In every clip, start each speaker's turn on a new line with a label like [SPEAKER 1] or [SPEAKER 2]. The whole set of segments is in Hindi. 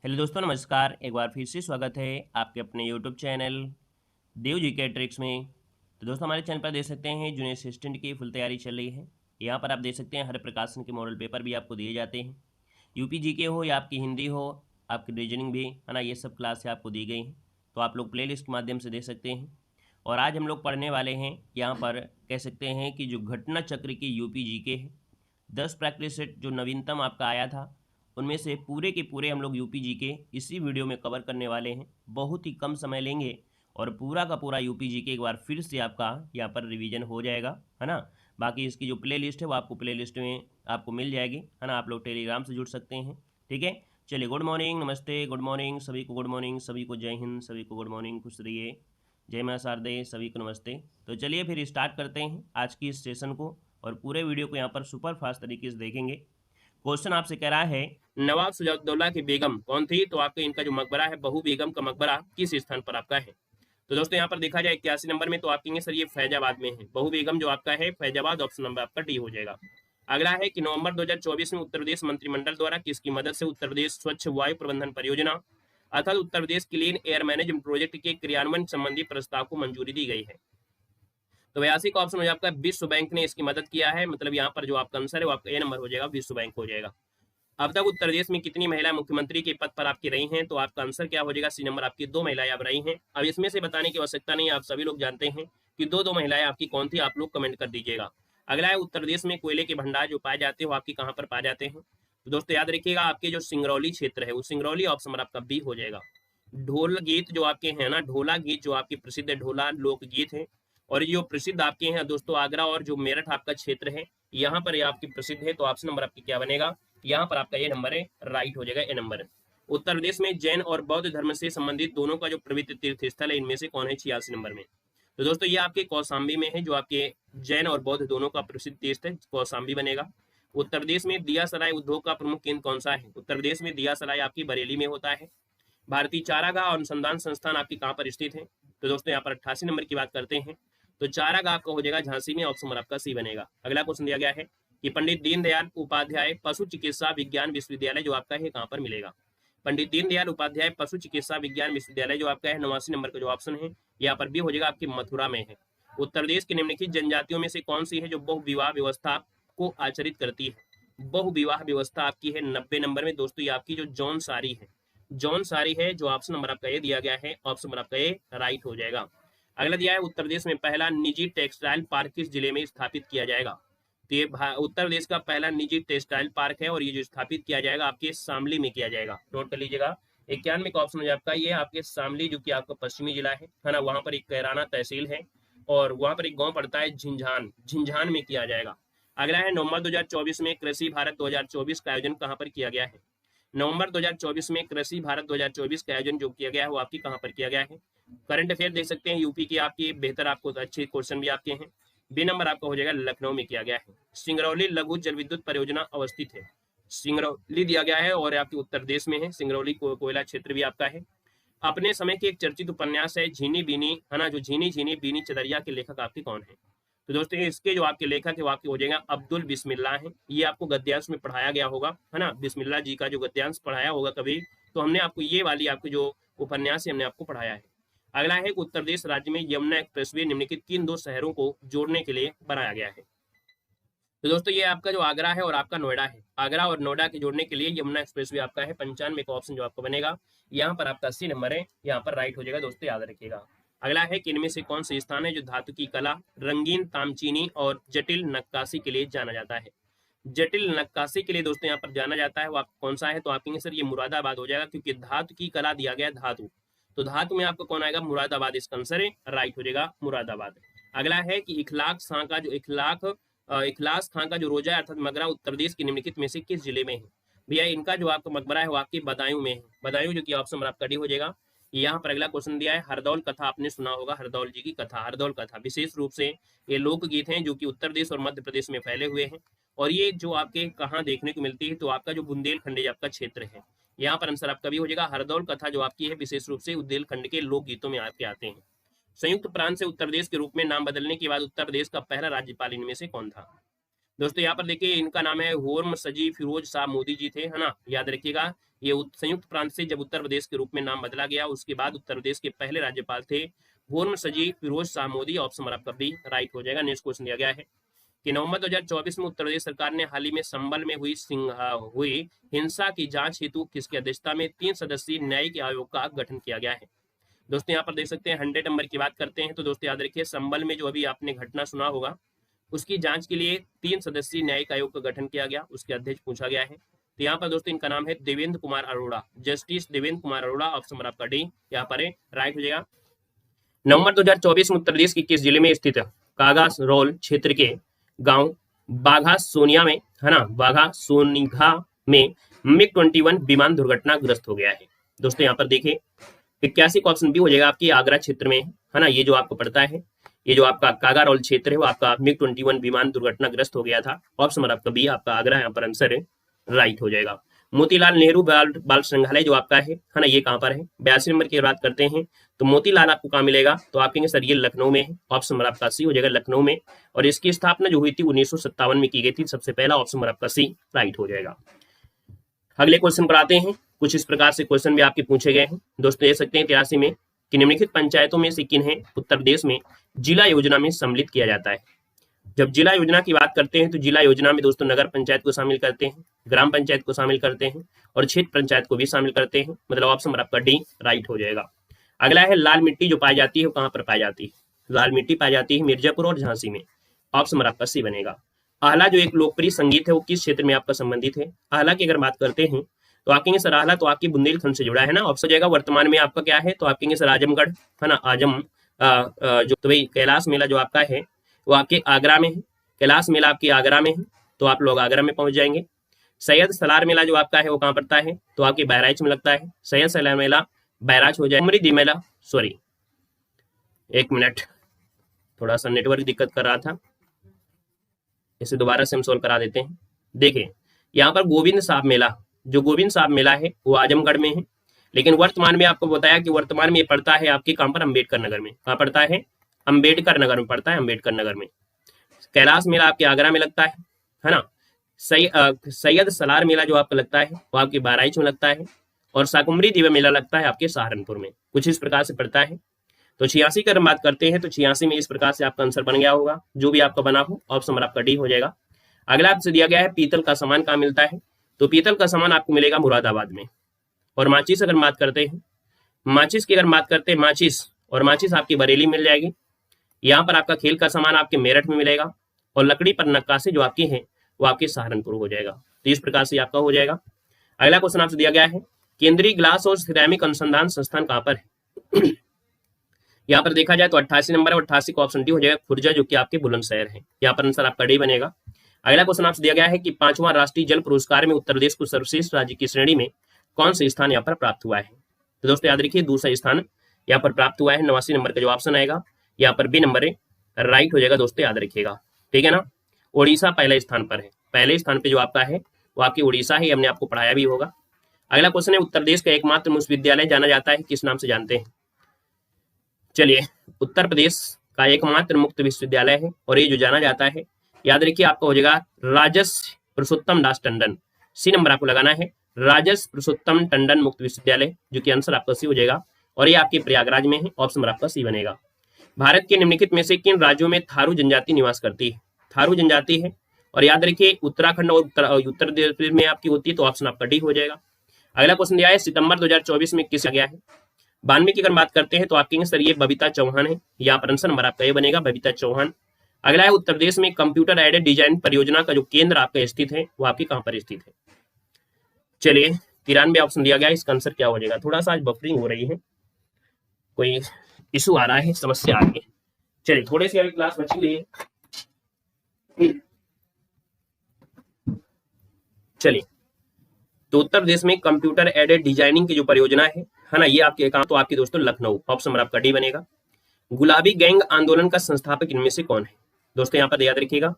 [SPEAKER 1] हेलो दोस्तों, नमस्कार। एक बार फिर से स्वागत है आपके अपने यूट्यूब चैनल देव जी के ट्रिक्स में। तो दोस्तों, हमारे चैनल पर देख सकते हैं जूनियर असिस्टेंट की फुल तैयारी चल रही है। यहाँ पर आप देख सकते हैं हर प्रकाशन के मॉडल पेपर भी आपको दिए जाते हैं। यूपी जी के हो या आपकी हिंदी हो, आपकी रीजनिंग भी है ना, ये सब क्लास से आपको दी गई हैं। तो आप लोग प्लेलिस्ट के माध्यम से देख सकते हैं। और आज हम लोग पढ़ने वाले हैं, यहाँ पर कह सकते हैं कि जो घटना चक्र की यूपी जी के है, 10 प्रैक्टिस सेट जो नवीनतम आपका आया था, उनमें से पूरे के पूरे हम लोग यूपी जी के इसी वीडियो में कवर करने वाले हैं। बहुत ही कम समय लेंगे और पूरा का पूरा यूपी जी के एक बार फिर से आपका यहाँ पर रिवीजन हो जाएगा, है ना। बाकी इसकी जो प्ले लिस्ट है वो आपको प्ले लिस्ट में आपको मिल जाएगी, है ना। आप लोग टेलीग्राम से जुड़ सकते हैं, ठीक है। चलिए, गुड मॉर्निंग, नमस्ते, गुड मॉर्निंग सभी को, गुड मॉर्निंग सभी को, जय हिंद सभी को, गुड मॉर्निंग, खुश रहिए, जय मां शारदे, सभी को नमस्ते। तो चलिए फिर स्टार्ट करते हैं आज की इस सेशन को और पूरे वीडियो को यहाँ पर सुपर फास्ट तरीके से देखेंगे। क्वेश्चन आपसे कह रहा है, नवाब सुजाउद्दौला की बेगम कौन थी? तो आपके इनका जो मकबरा है, बहू बेगम का मकबरा किस स्थान पर आपका है? तो दोस्तों यहाँ पर देखा जाए 81 नंबर में, तो आप कहेंगे सर ये फैजाबाद में है। बहू बेगम जो आपका है फैजाबाद, ऑप्शन नंबर आपका डी हो जाएगा। अगला है कि नवंबर 2024 में उत्तर प्रदेश मंत्रिमंडल द्वारा किसकी मदद से उत्तर प्रदेश स्वच्छ वायु प्रबंधन परियोजना अर्थात Uttar Pradesh clean air management project के क्रियान्वयन संबंधी प्रस्ताव को मंजूरी दी गई है? तो 82 का ऑप्शन हो जाएगा आपका विश्व बैंक ने इसकी मदद किया है। मतलब यहाँ पर जो आपका आंसर है वो आपका ए नंबर हो जाएगा, विश्व बैंक हो जाएगा। अब तक उत्तर प्रदेश में कितनी महिला मुख्यमंत्री के पद पर आपकी रही हैं? तो आपका आंसर क्या हो जाएगा, सी नंबर, आपकी 2 महिलाएं आप रही हैं। अब इसमें से बताने की आवश्यकता नहीं, आप सभी लोग जानते हैं कि दो महिलाएं आपकी कौन थी, आप लोग कमेंट कर दीजिएगा। अगला है, उत्तर प्रदेश में कोयले के भंडार जो पाए जाते हैं वो आपकी कहाँ पर पाए जाते हैं? तो दोस्तों याद रखिएगा, आपके जो सिंगरौली क्षेत्र है वो सिंगरौली, ऑप्शन नंबर आपका बी हो जाएगा। ढोल गीत जो आपके हैं ना, ढोला गीत जो आपके प्रसिद्ध ढोला लोकगीत है, और ये जो प्रसिद्ध आपके हैं दोस्तों आगरा और जो मेरठ आपका क्षेत्र है, यहाँ पर ये आपकी प्रसिद्ध है। तो ऑप्शन नंबर आपकी क्या बनेगा, यहाँ पर आपका ये नंबर है, राइट हो जाएगा, ए नंबर। उत्तर प्रदेश में जैन और बौद्ध धर्म से संबंधित दोनों का जो पवित्र तीर्थ स्थल है, इनमें से कौन है 86 नंबर में? तो दोस्तों ये आपके कौशाम्बी में है, जो आपके जैन और बौद्ध दोनों का प्रसिद्ध तीर्थ है, कौशाम्बी बनेगा। उत्तर प्रदेश में दिया सराय उद्योग का प्रमुख केंद्र कौन सा है? उत्तर प्रदेश में दिया सराय आपकी बरेली में होता है। भारतीय चारागाह अनुसंधान संस्थान आपकी कहाँ पर स्थित है? तो दोस्तों यहाँ पर 88 नंबर की बात करते हैं, तो चारागाह आपका हो जाएगा झांसी में, ऑप्शन नंबर आपका सी बनेगा। अगला क्वेश्चन दिया गया है कि पंडित दीनदयाल उपाध्याय पशु चिकित्सा विज्ञान विश्वविद्यालय जो आपका है कहाँ पर मिलेगा? पंडित दीनदयाल उपाध्याय पशु चिकित्सा विज्ञान विश्वविद्यालय जो आपका है 89 नंबर का जो ऑप्शन है यहाँ पर भी हो जाएगा, आपकी मथुरा में है। उत्तर प्रदेश की निम्नलिखित जनजातियों में से कौन सी है जो बहुविवाह व्यवस्था को आचरित करती है? बहुविवाह व्यवस्था आपकी है 90 नंबर में दोस्तों, ये आपकी जो जौन सारी है, जौन सारी है, जो ऑप्शन नंबर आपका ये दिया गया है, ऑप्शन नंबर आपका ये राइट हो जाएगा। अगला दिया है, उत्तर प्रदेश में पहला निजी टेक्सटाइल पार्क किस जिले में स्थापित किया जाएगा? तो ये उत्तर प्रदेश का पहला निजी टेक्सटाइल पार्क है और ये जो स्थापित किया जाएगा आपके शामली में किया जाएगा। नोट कर लीजिएगा, 91 का ऑप्शन हो जाएगा आपका ये, आपके शामली जो कि आपका पश्चिमी जिला है ना, वहां पर एक कैराना तहसील है और वहां पर एक गांव पड़ता है झिंझान, झिंझान में किया जाएगा। अगला है, नवंबर 2024 में कृषि भारत 2024 का आयोजन कहाँ पर किया गया है? नवंबर 2024 में कृषि भारत 2024 का आयोजन जो किया गया है वो आपकी कहाँ पर किया गया है? करंट अफेयर देख सकते हैं यूपी की, आपकी बेहतर आपको अच्छे क्वेश्चन भी आपके हैं। बी नंबर आपका हो जाएगा, लखनऊ में किया गया है। सिंगरौली लघु जल विद्युत परियोजना अवस्थित है, सिंगरौली दिया गया है और आपके उत्तर प्रदेश में है। सिंगरौली कोयला क्षेत्र भी आपका है। अपने समय की एक चर्चित उपन्यास है झीनी बीनी, है ना, जो झीनी झीनी बीनी चदरिया के लेखक आपके कौन है? तो दोस्तों इसके जो आपके लेखक है वो आपके हो जाएगा अब्दुल बिस्मिल्लाह हैं। ये आपको गद्यांश में पढ़ाया गया होगा, है ना, बिस्मिल्लाह जी का जो गद्यांश पढ़ाया होगा कभी, तो हमने आपको ये वाली आपकी जो उपन्यास है हमने आपको पढ़ाया है। अगला है, उत्तर प्रदेश राज्य में यमुना एक्सप्रेसवे निम्नलिखित किन 2 शहरों को जोड़ने के लिए बनाया गया है? तो दोस्तों ये आपका जो आगरा है और आपका नोएडा है, आगरा और नोएडा के जोड़ने के लिए यमुना एक्सप्रेसवे आपका है। 95 का ऑप्शन जो आपका बनेगा, यहाँ पर आपका सी नंबर है, यहाँ पर राइट हो जाएगा दोस्तों, याद रखिएगा। अगला है कि इनमें से कौन से स्थान है जो धातु की कला, रंगीन तामचीनी और जटिल नक्काशी के लिए जाना जाता है? जटिल नक्काशी के लिए दोस्तों यहाँ पर जाना जाता है, वो आप कौन सा है? तो आप कहेंगे सर ये मुरादाबाद हो जाएगा, क्योंकि धातु की कला दिया गया धातु, तो धातु में आपका कौन आएगा? मुरादाबाद इसका आंसर है, राइट हो जाएगा मुरादाबाद। अगला है कि इखलाक खां का जो इखलास खां का जो रोजा है अर्थात मकबरा उत्तर प्रदेश की निम्नलिखित में से किस जिले में है? भैया इनका जो आपका मकबरा है वो आपकी बदायूं में है, बदायूं जो कि ऑप्शन नंबर आपका डी हो जाएगा। यहाँ पर अगला क्वेश्चन दिया है, हरदौल कथा आपने सुना होगा, हरदौल जी की कथा, हरदौल कथा विशेष रूप से ये लोकगीत हैं जो कि उत्तर प्रदेश और मध्य प्रदेश में फैले हुए हैं, और ये जो आपके कहाँ देखने को मिलती है? तो आपका जो बुंदेलखंड आपका क्षेत्र है, यहाँ पर आंसर आपका भी हो जाएगा। हरदौल कथा जो आपकी है विशेष रूप से बुंदेलखंड के लोकगीतों में आपके आते हैं। संयुक्त प्रांत से उत्तर प्रदेश के रूप में नाम बदलने के बाद उत्तर प्रदेश का पहला राज्यपाल इनमें से कौन था? दोस्तों यहाँ पर देखिए इनका नाम है होर्म सजी फिरोज शाह मोदी जी थे, है ना, याद रखिएगा। ये संयुक्त प्रांत से जब उत्तर प्रदेश के रूप में नाम बदला गया, उसके बाद उत्तर प्रदेश के पहले राज्यपाल थे हुर्मसजी फिरोज शाह मोदी। ऑप्शन नंबर आपका बी राइट हो जाएगा। नेक्स्ट क्वेश्चन दिया गया है कि नवंबर 2024 में उत्तर प्रदेश सरकार ने हाल ही में संभल में हुई हिंसा की जांच हेतु किसकी अध्यक्षता में 3 सदस्यीय न्यायिक आयोग का गठन किया गया है। दोस्तों यहाँ पर देख सकते हैं 100 नंबर की बात करते हैं तो दोस्तों याद रखिए संभल में जो अभी आपने घटना सुना होगा उसकी जांच के लिए 3 सदस्यीय न्यायिक आयोग का गठन किया गया, उसके अध्यक्ष पूछा गया है। तो यहाँ पर दोस्तों इनका नाम है Devendra Kumar Arora, justice Devendra Kumar Arora. Option number आपका डी यहाँ पर राइट हो जाएगा। नवंबर 2024 में उत्तर प्रदेश के किस जिले में स्थित कागारोल क्षेत्र के गांव बाघा सोनिया में, है ना, बाघा सोनिघा में मिग 21 विमान दुर्घटनाग्रस्त हो गया है। दोस्तों यहाँ पर देखिए 81 का ऑप्शन बी हो जाएगा आपकी आगरा क्षेत्र में, है ना। ये जो आपको पड़ता है, ये जो आपका कागारोल क्षेत्र है वो आपका मिग 21 विमान दुर्घटनाग्रस्त हो गया था। ऑप्शन नंबर आपका बी आपका आगरा यहाँ पर आंसर राइट हो जाएगा। मोतीलाल नेहरू बाल संग्रहालय जो आपका है ना, ये कहाँ पर है। 82 नंबर की बात करते हैं तो मोतीलाल आपको कहाँ मिलेगा, तो आप कहेंगे सर ये लखनऊ में है। ऑप्शन नंबर आपका सी हो जाएगा लखनऊ में, और इसकी स्थापना जो हुई थी 1957 में की गई थी सबसे पहला। ऑप्शन नंबर आपका सी राइट हो जाएगा। अगले क्वेश्चन पर आते हैं। कुछ इस प्रकार से क्वेश्चन भी आपके पूछे गए हैं दोस्तों, देख सकते हैं 83 में कि निम्नलिखित पंचायतों में से किन्हें उत्तर प्रदेश में जिला योजना में सम्मिलित किया जाता है। जब जिला योजना की बात करते हैं तो जिला योजना में दोस्तों नगर पंचायत को शामिल करते हैं, ग्राम पंचायत को शामिल करते हैं और क्षेत्र पंचायत को भी शामिल करते हैं। मतलब ऑप्शन नंबर आपका डी राइट हो जाएगा। अगला है लाल मिट्टी जो पाई जाती है वो कहाँ पर पाई जाती है। लाल मिट्टी पाई जाती है मिर्जापुर और झांसी में। ऑप्शन नंबर आपका सी बनेगा। आहला जो एक लोकप्रिय संगीत है वो किस क्षेत्र में आपका संबंधित है। आहला की अगर बात करते हैं तो आप कहेंगे सर आहला तो आपकी बुंदेलखंड से जुड़ा है ना। ऑप्शन जाएगा वर्तमान में आपका क्या है, तो आप कहेंगे सर आजमगढ़, है ना। आजम जो तो भाई कैलाश मेला जो आपका है वो आपके आगरा में है। कैलाश मेला आपकी आगरा में है तो आप लोग आगरा में पहुंच जाएंगे। सैयद सलार मेला जो आपका है वो कहाँ पड़ता है, तो आपके बहराइच में लगता है। सैयद सलार मेला बहराइच हो जाए। अमृदी मेला, सॉरी एक मिनट, थोड़ा सा नेटवर्क दिक्कत कर रहा था, इसे दोबारा से हम सोल्व करा देते हैं। देखिए यहाँ पर गोविंद साहब मेला, जो गोविंद साहब मेला है वो आजमगढ़ में है, लेकिन वर्तमान में आपको बताया कि वर्तमान में ये पड़ता है आपके कहाँ पर, अम्बेडकर नगर में। कहाँ पड़ता है, अम्बेडकर नगर में पड़ता है, अम्बेडकर नगर में। कैलाश मेला आपके आगरा में लगता है ना। सैयद सलार मेला जो आपका लगता है वो आपके बहराइच में लगता है, और शाकुम्भरी दिव्य मेला लगता है आपके सहारनपुर में। कुछ इस प्रकार से पड़ता है। तो 86 की अगर बात करते हैं तो 86 में इस प्रकार से आपका आंसर बन गया होगा, जो भी आपका बना हो। ऑप्शन नंबर आपका डी हो जाएगा। अगला आपसे दिया गया है पीतल का सामान कहाँ मिलता है, तो पीतल का सामान आपको मिलेगा मुरादाबाद में। और माचिस अगर बात करते हैं, माचिस की अगर बात करते हैं, माचिस आपकी बरेली मिल जाएगी। यहाँ पर आपका खेल का सामान आपके मेरठ में मिलेगा, और लकड़ी पर नक्काशी जो आपकी है वो आपके सहारनपुर हो जाएगा। तो इस प्रकार से आपका हो जाएगा। अगला क्वेश्चन आपसे दिया गया है केंद्रीय ग्लास और सिरेमिक अनुसंधान संस्थान कहाँ पर है। यहाँ पर देखा जाए तो 88 नंबर है, 88 का ऑप्शन डी हो जाएगा खुर्जा, जो कि आपके बुलंदशहर है। यहाँ पर आंसर आपका डी बनेगा। अगला क्वेश्चन आपसे दिया गया है कि 5वां राष्ट्रीय जल पुरस्कार में उत्तर प्रदेश को सर्वश्रेष्ठ राज्य की श्रेणी में कौन सा स्थान यहाँ पर प्राप्त हुआ है। तो दोस्तों याद रखिए दूसरा स्थान यहाँ पर प्राप्त हुआ है। 89 नंबर का जो ऑप्शन आएगा यहाँ पर बी नंबर राइट हो जाएगा। दोस्तों याद रखिएगा, ठीक है ना। उड़ीसा पहले स्थान पर है, पहले स्थान पे जो आपका है वो आपकी उड़ीसा है, हमने आपको पढ़ाया भी होगा। अगला क्वेश्चन है उत्तर प्रदेश का एकमात्र मुक्त विद्यालय जाना जाता है किस नाम से, जानते हैं। चलिए, उत्तर प्रदेश का एकमात्र मुक्त विश्वविद्यालय है और ये जो जाना जाता है याद रखिए आपका हो जाएगा राजस पुरुषोत्तम दास टंडन। सी नंबर आपको लगाना है, राजस पुरुषोत्तम टंडन मुक्त विश्वविद्यालय, जो कि आंसर आपका सी हो जाएगा। और ये आपके प्रयागराज में है। ऑप्शन नंबर आपका सी बनेगा। भारत के निम्नलिखित में से किन राज्यों में थारू जनजाति निवास करती है। थारू जनजाति है, और याद रखिए उत्तराखंड और उत्तर प्रदेश में आपकी होती है, तो ऑप्शन आपका डी हो जाएगा। अगला क्वेश्चन दिया है सितंबर 2024 में किस गया है। 92 की अगर बात करते हैं तो आप कहेंगे सर ये बबीता चौहान है। यहाँ पर आंसर नंबर आपका ये बनेगा बबीता चौहान। अगला है उत्तर प्रदेश में कंप्यूटर एडेड डिजाइन परियोजना का जो केंद्र आपका स्थित है वो आपकी कहाँ पर स्थित है। चलिए 93 ऑप्शन दिया गया है, इसका आंसर क्या हो जाएगा। थोड़ा सा आज बफरिंग हो रही है, कोई इशू आ रहा है, समस्या आ रही है। चलिए थोड़ी सी अभी क्लास बची हुई है। चलिए, तो उत्तर प्रदेश में कंप्यूटर एडेड डिजाइनिंग की जो परियोजना है ना, ये आपके कहाँ, तो आपके दोस्तों लखनऊ। ऑप्शन नंबर आपका डी बनेगा। गुलाबी गैंग आंदोलन का संस्थापक इनमें से कौन है। दोस्तों यहाँ पर याद रखिएगा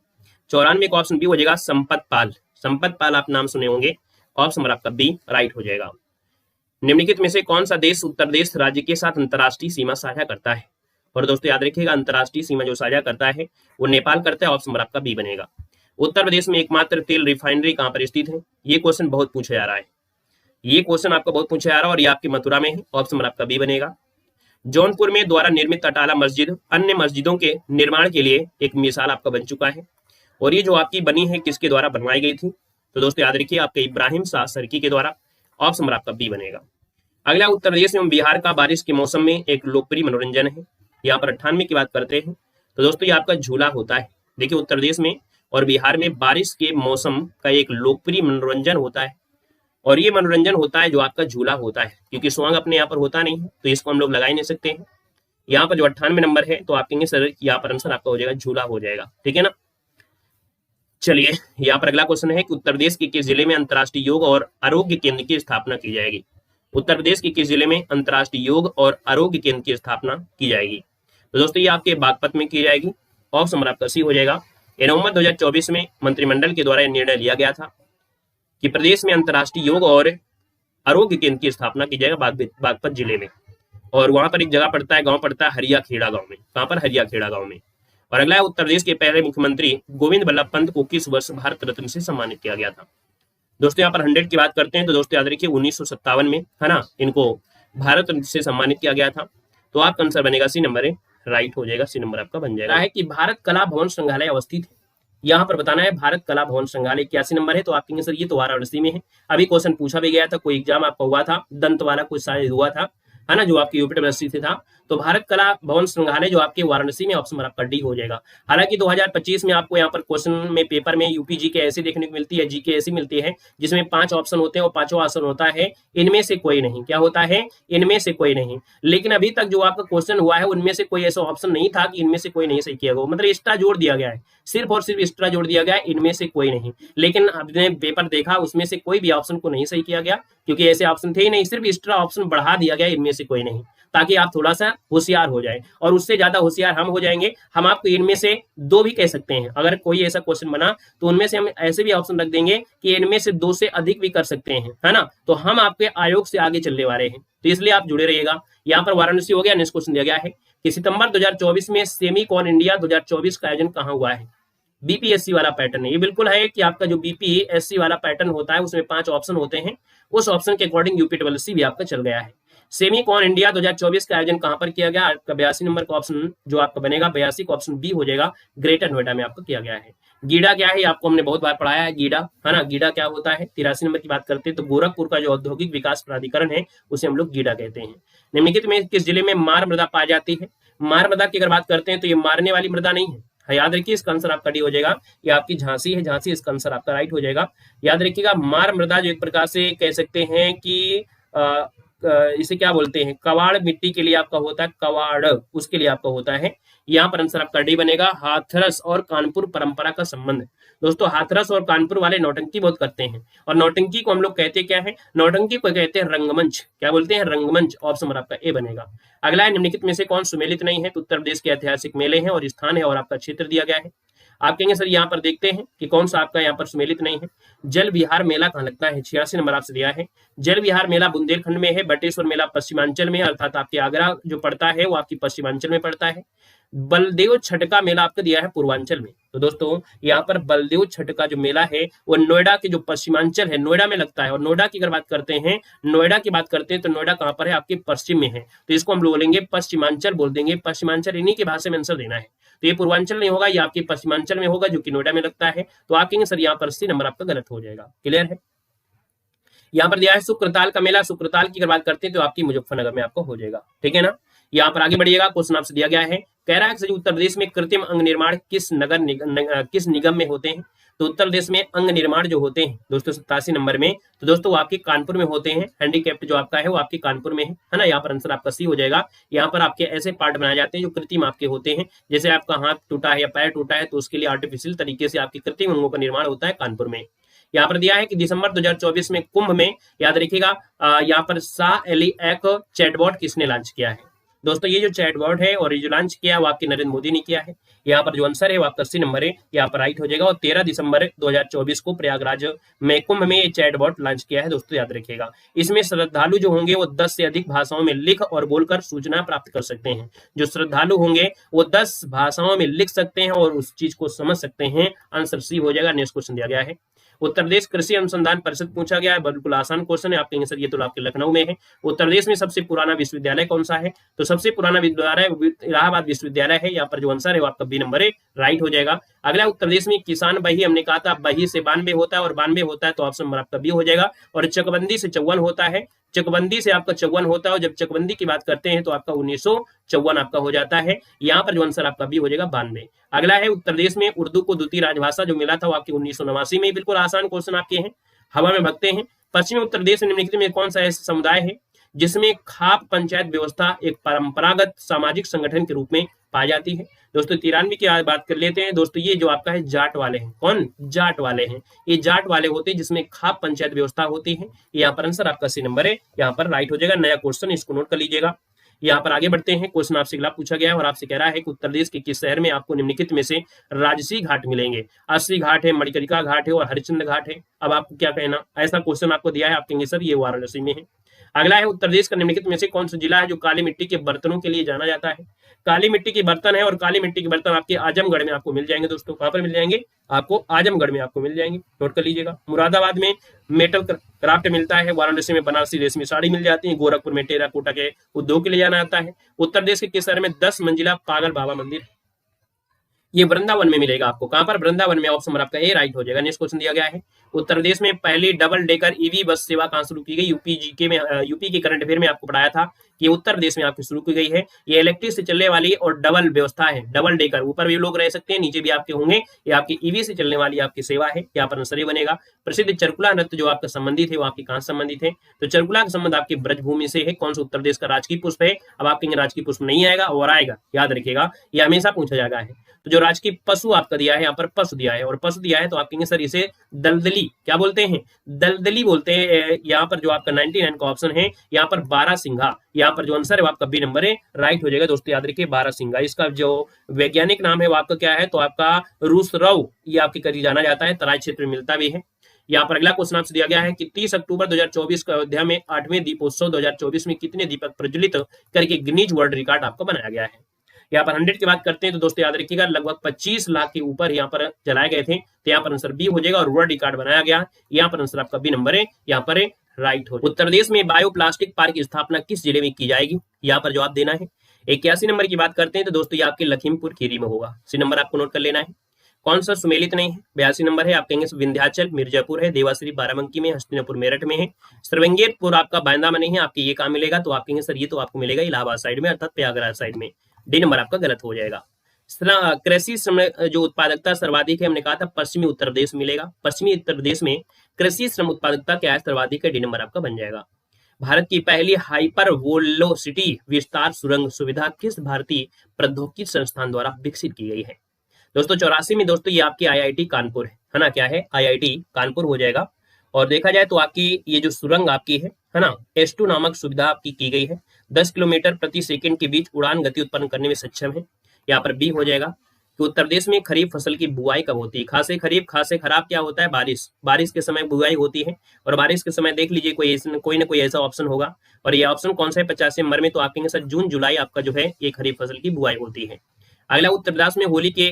[SPEAKER 1] 94 का ऑप्शन बी हो जाएगा संपत पाल। संपत पाल आप नाम सुने होंगे। ऑप्शन नंबर आपका बी राइट हो जाएगा। निम्नलिखित में से कौन सा देश उत्तर प्रदेश राज्य के साथ अंतर्राष्ट्रीय सीमा साझा करता है। और दोस्तों याद रखिएगा अंतर्राष्ट्रीय सीमा जो साझा करता है वो नेपाल करता है। ऑप्शन नंबर आपका बी बनेगा। उत्तर प्रदेश में एकमात्र तेल रिफाइनरी कहाँ पर स्थित है, ये क्वेश्चन बहुत पूछा जा रहा है। ये क्वेश्चन आपका बहुत पूछा जा रहा है और ये आपकी मथुरा में है, ऑप्शन नंबर आपका बी बनेगा। जौनपुर में द्वारा निर्मित अटाला मस्जिद अन्य मस्जिदों के निर्माण के लिए एक मिसाल आपका बन चुका है। और ये जो आपकी बनी है किसके द्वारा बनवाई गई थी? तो दोस्तों याद रखिए आपके इब्राहिम शाह सरकी के द्वारा, ऑप्शन नंबर आपका बी बनेगा। अगला उत्तर प्रदेश एवं बिहार का बारिश के मौसम में एक लोकप्रिय मनोरंजन है। यहाँ पर 98 की बात करते हैं तो दोस्तों ये आपका झूला होता है। देखिए उत्तर प्रदेश में और बिहार में बारिश के मौसम का एक लोकप्रिय मनोरंजन होता है और ये मनोरंजन होता है जो आपका झूला होता है, क्योंकि सॉन्ग अपने यहाँ पर होता नहीं है तो इसको हम लोग लगा ही नहीं सकते हैं। यहाँ पर जो 98 नंबर है तो आप कहेंगे सर यहाँ पर आंसर आपका हो जाएगा झूला हो जाएगा, ठीक है ना। चलिए यहाँ पर अगला क्वेश्चन है कि उत्तर प्रदेश के किस जिले में अंतर्राष्ट्रीय योग और आरोग्य केंद्र की स्थापना की जाएगी? उत्तर प्रदेश के किस जिले में अंतर्राष्ट्रीय योग और आरोग्य केंद्र की स्थापना की जाएगी? तो दोस्तों ये आपके बागपत में की जाएगी, ऑप्शन नंबर आपका सी हो जाएगा। नवंबर 2024 में मंत्रिमंडल के द्वारा यह निर्णय लिया गया था कि प्रदेश में अंतर्राष्ट्रीय योग और आरोग्य केंद्र की स्थापना की जाएगा बागपत जिले में। और वहां पर एक जगह पड़ता है, गांव पड़ता है हरिया खेड़ा गांव में। कहां पर? हरिया खेड़ा गांव में। और अगला है उत्तर प्रदेश के पहले मुख्यमंत्री गोविंद बल्लभ पंत को किस वर्ष भारत रत्न से सम्मानित किया गया था? दोस्तों यहाँ पर 100 की बात करते हैं तो दोस्तों याद रखिए 1957 में, है ना, इनको भारत रत्न से सम्मानित किया गया था। तो आपका आंसर बनेगा सी नंबर है, राइट हो जाएगा, सी नंबर आपका बन जाएगा। है कि भारत कला भवन संग्रहालय अवस्थित है, यहाँ पर बताना है भारत कला भवन संग्रहालय 81 नंबर है। तो आप कहेंगे सर ये तो वाराणसी में है। अभी क्वेश्चन पूछा भी गया था, कोई एग्जाम आपका हुआ था, दंत वाला कुछ शायद हुआ था, है ना, जो आपकी यूपी से था। तो भारत कला भवन संग्रहालय जो आपके वाराणसी में, ऑप्शन आपका डी हो जाएगा। हालांकि 2025 में आपको यहाँ पर क्वेश्चन में पेपर में यूपी जी के ऐसे देखने को मिलती है, जी के ऐसी मिलती है जिसमें 5 ऑप्शन होते हैं और 5वां ऑप्शन होता है इनमें से कोई नहीं। क्या होता है? इनमें से कोई नहीं। लेकिन अभी तक जो आपका क्वेश्चन हुआ है उनमें से कोई ऐसा ऑप्शन नहीं था कि इनमें से कोई नहीं सही किया गया, मतलब एक्स्ट्रा जोड़ दिया गया है, सिर्फ और सिर्फ एक्स्ट्रा जोड़ दिया गया है, इनमें से कोई नहीं। लेकिन आपने पेपर देखा उसमें से कोई भी ऑप्शन को नहीं सही किया गया, क्योंकि ऐसे ऑप्शन थे ही नहीं, सिर्फ एक्स्ट्रा ऑप्शन बढ़ा दिया गया, इनमें से कोई नहीं, ताकि आप थोड़ा सा होशियार हो जाए। और उससे ज्यादा होशियार हम हो जाएंगे, हम आपको इनमें से 2 भी कह सकते हैं। अगर कोई ऐसा क्वेश्चन बना तो उनमें से हम ऐसे भी ऑप्शन रख देंगे कि इनमें से 2 से अधिक भी कर सकते हैं, है ना। तो हम आपके आयोग से आगे चलने वाले हैं, तो इसलिए आप जुड़े रहिएगा। यहाँ पर वाराणसी हो गया। नेक्स्ट क्वेश्चन दिया गया है कि सितंबर 2024 में सेमी कॉन इंडिया 2024 का आयोजन कहाँ हुआ है? बीपीएससी वाला पैटर्न है ये, बिल्कुल है कि आपका जो बीपीएससी वाला पैटर्न होता है उसमें 5 ऑप्शन होते हैं, उस ऑप्शन के अकॉर्डिंग यूपीडब्ल्यूएससी भी आपका चल गया है। सेमी कॉन इंडिया 2024 का आयोजन कहां पर किया गया? आपका 82 नंबर का ऑप्शन जो आपका बनेगा 82 का ऑप्शन बी हो जाएगा, ग्रेटर नोएडा में आपको किया गया है। गीडा क्या है? आपको हमने बहुत बार पढ़ाया है गीडा, है ना। गीडा क्या होता है? 83 नंबर की बात करते हैं तो गोरखपुर का जो औद्योगिक विकास प्राधिकरण है उसे हम लोग गीडा कहते हैं। निम्नलिखित में किस जिले में मार मृदा पाई जाती है? मार मृदा की अगर बात करते हैं तो ये मारने वाली मृदा नहीं है, याद रखिए इसका आंसर आपका डी हो जाएगा। ये आपकी झांसी है, झांसी, इसका आंसर आपका राइट हो जाएगा। याद रखिएगा मार मृदा जो एक प्रकार से कह सकते हैं कि इसे क्या बोलते हैं, कवाड़ मिट्टी के लिए आपका होता है, कवाड़ उसके लिए आपका होता है। यहाँ पर आंसर आपका डी बनेगा। हाथरस और कानपुर परंपरा का संबंध। दोस्तों हाथरस और कानपुर वाले नौटंकी बहुत करते हैं, और नौटंकी को हम लोग कहते क्या है? नौटंकी को कहते हैं रंगमंच। क्या बोलते हैं? रंगमंच। ऑप्शन नंबर आपका ए बनेगा। अगला है निम्नलिखित में से कौन सुमेलित नहीं है? तो उत्तर प्रदेश के ऐतिहासिक मेले हैं और स्थान है और आपका क्षेत्र दिया गया है। आप कहेंगे सर यहाँ पर देखते हैं कि कौन सा आपका यहाँ पर सुमेलित नहीं है। जल विहार मेला कहाँ लगता है? 86 नंबर आपसे दिया है। जल विहार मेला बुंदेलखंड में है। बटेश्वर मेला पश्चिमांचल में, अर्थात आपके आगरा जो पड़ता है वो आपकी पश्चिमांचल में पड़ता है। बलदेव छठ का मेला आपका दिया है पूर्वांचल में। तो दोस्तों यहाँ पर बलदेव छठ का जो मेला है वो नोएडा के जो पश्चिमांचल है नोएडा में लगता है। और नोएडा की अगर बात करते हैं, नोएडा की बात करते हैं तो नोएडा कहाँ पर है? आपके पश्चिम में है, तो इसको हम बोलेंगे पश्चिमांचल, बोल देंगे पश्चिमांचल। इन्हीं की भाषा में आंसर देना है, तो ये पूर्वांचल नहीं होगा, ये आपके पश्चिमांचल में होगा जो कि नोएडा में लगता है। तो आप कहेंगे सर यहाँ पर सी नंबर आपका गलत हो जाएगा। क्लियर है? यहाँ पर दिया है शुक्रताल का मेला। शुक्रताल की अगर बात करते हैं तो आपकी मुजफ्फरनगर में आपको हो जाएगा, ठीक है ना। यहाँ पर आगे बढ़िएगा। क्वेश्चन आपसे दिया गया है, कह रहा है कि उत्तर प्रदेश में कृत्रिम अंग निर्माण किस निगम में होते हैं? तो उत्तर प्रदेश में अंग निर्माण जो होते हैं दोस्तों 87 नंबर में, तो दोस्तों वो आपके कानपुर में होते हैं। हैंडीकैप्ट जो आपका है वो आपके कानपुर में है ना। यहाँ पर आंसर आपका सी हो जाएगा। यहाँ पर आपके ऐसे पार्ट बनाए जाते हैं जो कृत्रिम आपके होते हैं, जैसे आपका हाथ टूटा है या पैर टूटा है तो उसके लिए आर्टिफिशियल तरीके से आपके कृत्रिम अंगों का निर्माण होता है कानपुर में। यहाँ पर दिया है कि दिसंबर 2024 में कुंभ में, याद रखिएगा यहाँ पर शाह अली एक चैटबॉट किसने लॉन्च किया है? दोस्तों ये जो चैटबॉट है और ये जो लॉन्च किया वो आपके नरेंद्र मोदी ने किया है। यहाँ पर जो आंसर है वो आपका 80 नंबर है, यहाँ पर राइट हो जाएगा। और 13 दिसंबर 2024 को प्रयागराज में कुंभ में ये चैटबॉट लॉन्च किया है। दोस्तों याद रखिएगा इसमें श्रद्धालु जो होंगे वो 10 से अधिक भाषाओं में लिख और बोलकर सूचना प्राप्त कर सकते हैं। जो श्रद्धालु होंगे वो 10 भाषाओं में लिख सकते हैं और उस चीज को समझ सकते हैं। आंसर सी हो जाएगा। नेक्स्ट क्वेश्चन दिया गया है, उत्तर प्रदेश कृषि अनुसंधान परिषद पूछा गया है, बिल्कुल आसान क्वेश्चन है। आप कहेंगे सर ये तो आपके लखनऊ में है। उत्तर प्रदेश में सबसे पुराना विश्वविद्यालय कौन सा है? तो सबसे पुराना विद्यालय इलाहाबाद विश्वविद्यालय है। यहाँ पर जो आंसर है वो आपका बी नंबर है, राइट हो जाएगा। अगला, उत्तर प्रदेश में किसान बही, हमने कहा था बही से 92 होता है और 92 होता है तो ऑप्शन नंबर आपका बी हो जाएगा। और चकबंदी से 54 होता है, चकबंदी से आपका 54 होता है और जब चकबंदी की बात करते हैं तो आपका 1954 आपका हो जाता है। यहाँ पर जो आंसर आपका बी हो जाएगा 92। अगला है, उत्तर प्रदेश में उर्दू को द्वितीय राजभाषा जो मिला था वो आपके 1989 में। बिल्कुल आसान क्वेश्चन आपके हैं, हवा में भगते हैं। पश्चिमी उत्तर प्रदेश में निम्नलिखित में कौन सा ऐसा समुदाय है जिसमें खाप पंचायत व्यवस्था एक परंपरागत सामाजिक संगठन के रूप में पाई जाती है? दोस्तों 93 की बात कर लेते हैं। दोस्तों ये जो आपका है जाट वाले हैं। कौन? जाट वाले हैं। ये जाट वाले होते हैं जिसमें खाप पंचायत व्यवस्था होती है। यहाँ पर आंसर आपका सी नंबर है, यहाँ पर राइट हो जाएगा। नया क्वेश्चन, इसको नोट कर लीजिएगा। यहाँ पर आगे बढ़ते हैं। क्वेश्चन आपसे अगला पूछा गया है और आपसे कह रहा है कि उत्तर प्रदेश के किस शहर में आपको निम्नलिखित में से राजसी घाट मिलेंगे? अस्सी घाट है, मणिकर्णिका घाट है और हरिश्चंद्र घाट है। अब आपको क्या कहना, ऐसा क्वेश्चन आपको दिया है, आप कहेंगे सर ये वाराणसी में है। अगला है, उत्तर प्रदेश का निम्नलिखित में से कौन सा जिला है जो काली मिट्टी के बर्तनों के लिए जाना जाता है? काली मिट्टी के बर्तन है और काली मिट्टी के बर्तन आपके आजमगढ़ में आपको मिल जाएंगे। दोस्तों कहां पर मिल जाएंगे? आपको आजमगढ़ में आपको मिल जाएंगे, नोट कर लीजिएगा। मुरादाबाद में मेटल क्राफ्ट मिलता है, वाराणसी में बनारसी रेशमी साड़ी मिल जाती है, गोरखपुर में टेराकोटा के उद्योग के लिए जाना जाता है। उत्तर प्रदेश के किस शहर में 10 मंजिला पागल बाबा मंदिर? ये वृंदावन में मिलेगा आपको। कहां पर? वृंदावन में। ऑप्शन नंबर आपका ए राइट हो जाएगा। नेक्स्ट क्वेश्चन दिया गया है, उत्तर प्रदेश में पहली डबल डेकर ईवी बस सेवा कहां शुरू की गई? यूपी जीके में, यूपी के करंट अफेयर में आपको पढ़ाया था कि उत्तर प्रदेश में आपकी शुरू की गई है। ये इलेक्ट्रिक से चलने वाली और डबल व्यवस्था है, डबल डेकर, ऊपर भी लोग रह सकते हैं नीचे भी आपके होंगे। ये आपकी ईवी से चलने वाली आपकी सेवा है। यहाँ पर आंसर बनेगा। प्रसिद्ध चरकुला नृत्य जो आपका संबंधित है वो आपके कहां संबंधित है? तो चरकुला का संबंध आपकी ब्रजभूमि से है। कौन सा उत्तर प्रदेश का राजकीय पुष्प है? अब आप कहेंगे राजकीय पुष्प नहीं आएगा और आएगा, याद रखिएगा, ये हमेशा पूछा जाएगा है। तो जो राजकीय पशु आपका दिया है, यहाँ पर पशु दिया है और पशु दिया है तो आप कहेंगे सर इसे दलदली, क्या बोलते हैं? दलदली बोलते हैं। यहाँ पर जो आपका 99 का ऑप्शन है, यहाँ पर बारहसिंघा, यहाँ पर जो आंसर है वो आपका बी नंबर है, राइट हो जाएगा। दोस्तों याद रखिए बारहसिंघा, इसका जो वैज्ञानिक नाम है वो आपका क्या है? तो आपका रूसरव, ये आपके करीब जाना जाता है, तराई क्षेत्र में मिलता भी है। यहाँ पर अगला क्वेश्चन आपसे दिया गया है कि 30 अक्टूबर 2024 को अयोध्या में 8वें दीपोत्सव 2024 में कितने दीपक प्रज्वलित करके गिनीज वर्ल्ड रिकॉर्ड आपका बनाया गया है? यहाँ पर 100 की बात करते हैं तो दोस्तों याद रखिएगा लगभग 25 लाख के ऊपर यहाँ पर जलाए गए थे। तो यहाँ पर आंसर बी हो जाएगा और वर्ल्ड रिकॉर्ड बनाया गया। यहाँ पर आंसर आपका बी नंबर है, यहाँ पर राइट हो। उत्तर प्रदेश में बायोप्लास्टिक पार्क की स्थापना किस जिले में की जाएगी? यहाँ पर जवाब देना है। 81 नंबर की बात करते हैं तो दोस्तों ये आपके लखीमपुर खीरी में होगा। सी नंबर आपको नोट कर लेना है। कौन सा सुमेलित नहीं है? 82 नंबर है, आप कहेंगे विंध्याचल मिर्जापुर है, देवाश्री बाराबंकी में, हस्तिनापुर मेरठ में है, श्रृंगेरपुर आपका बांदा में नहीं है। आपके ये कहाँ मिलेगा? तो आप कहेंगे सर ये तो आपको मिलेगा इलाहाबाद साइड में, अर्थात प्रयागराज साइड में। डी नंबर आपका गलत हो जाएगा। कृषि जो उत्पादकता सर्वाधिक है, हमने कहा था पश्चिमी उत्तर प्रदेश मिलेगा। पश्चिमी उत्तर प्रदेश में कृषि श्रम उत्पादकता क्या है? सर्वाधिक है, डी नंबर आपका बन जाएगा। भारत की पहली हाइपर वेलोसिटी विस्तार सुरंग सुविधा किस भारतीय प्रौद्योगिकी संस्थान द्वारा विकसित की गई है? दोस्तों 84 में दोस्तों ये आपकी IIT कानपुर है ना, क्या है? IIT कानपुर हो जाएगा। और देखा जाए तो आपकी ये जो सुरंग आपकी है ना, S2 नामक सुविधा आपकी की गई है। 10 किलोमीटर प्रति सेकंड के बीच उड़ान गति उत्पन्न करने में सक्षम है। यहाँ पर बी हो जाएगा कि उत्तर प्रदेश में खरीफ फसल की बुआई कब होती है? खासे खरीफ, खासे खराब क्या होता है? बारिश, बारिश के समय बुआई होती है। और बारिश के समय देख लीजिए कोई ना कोई ऐसा ऑप्शन होगा और ये ऑप्शन कौन सा है? 85 नंबर में। तो आप कहेंगे सर जून जुलाई आपका जो है ये खरीफ फसल की बुआई होती है। अगला, उत्तर प्रदेश में होली के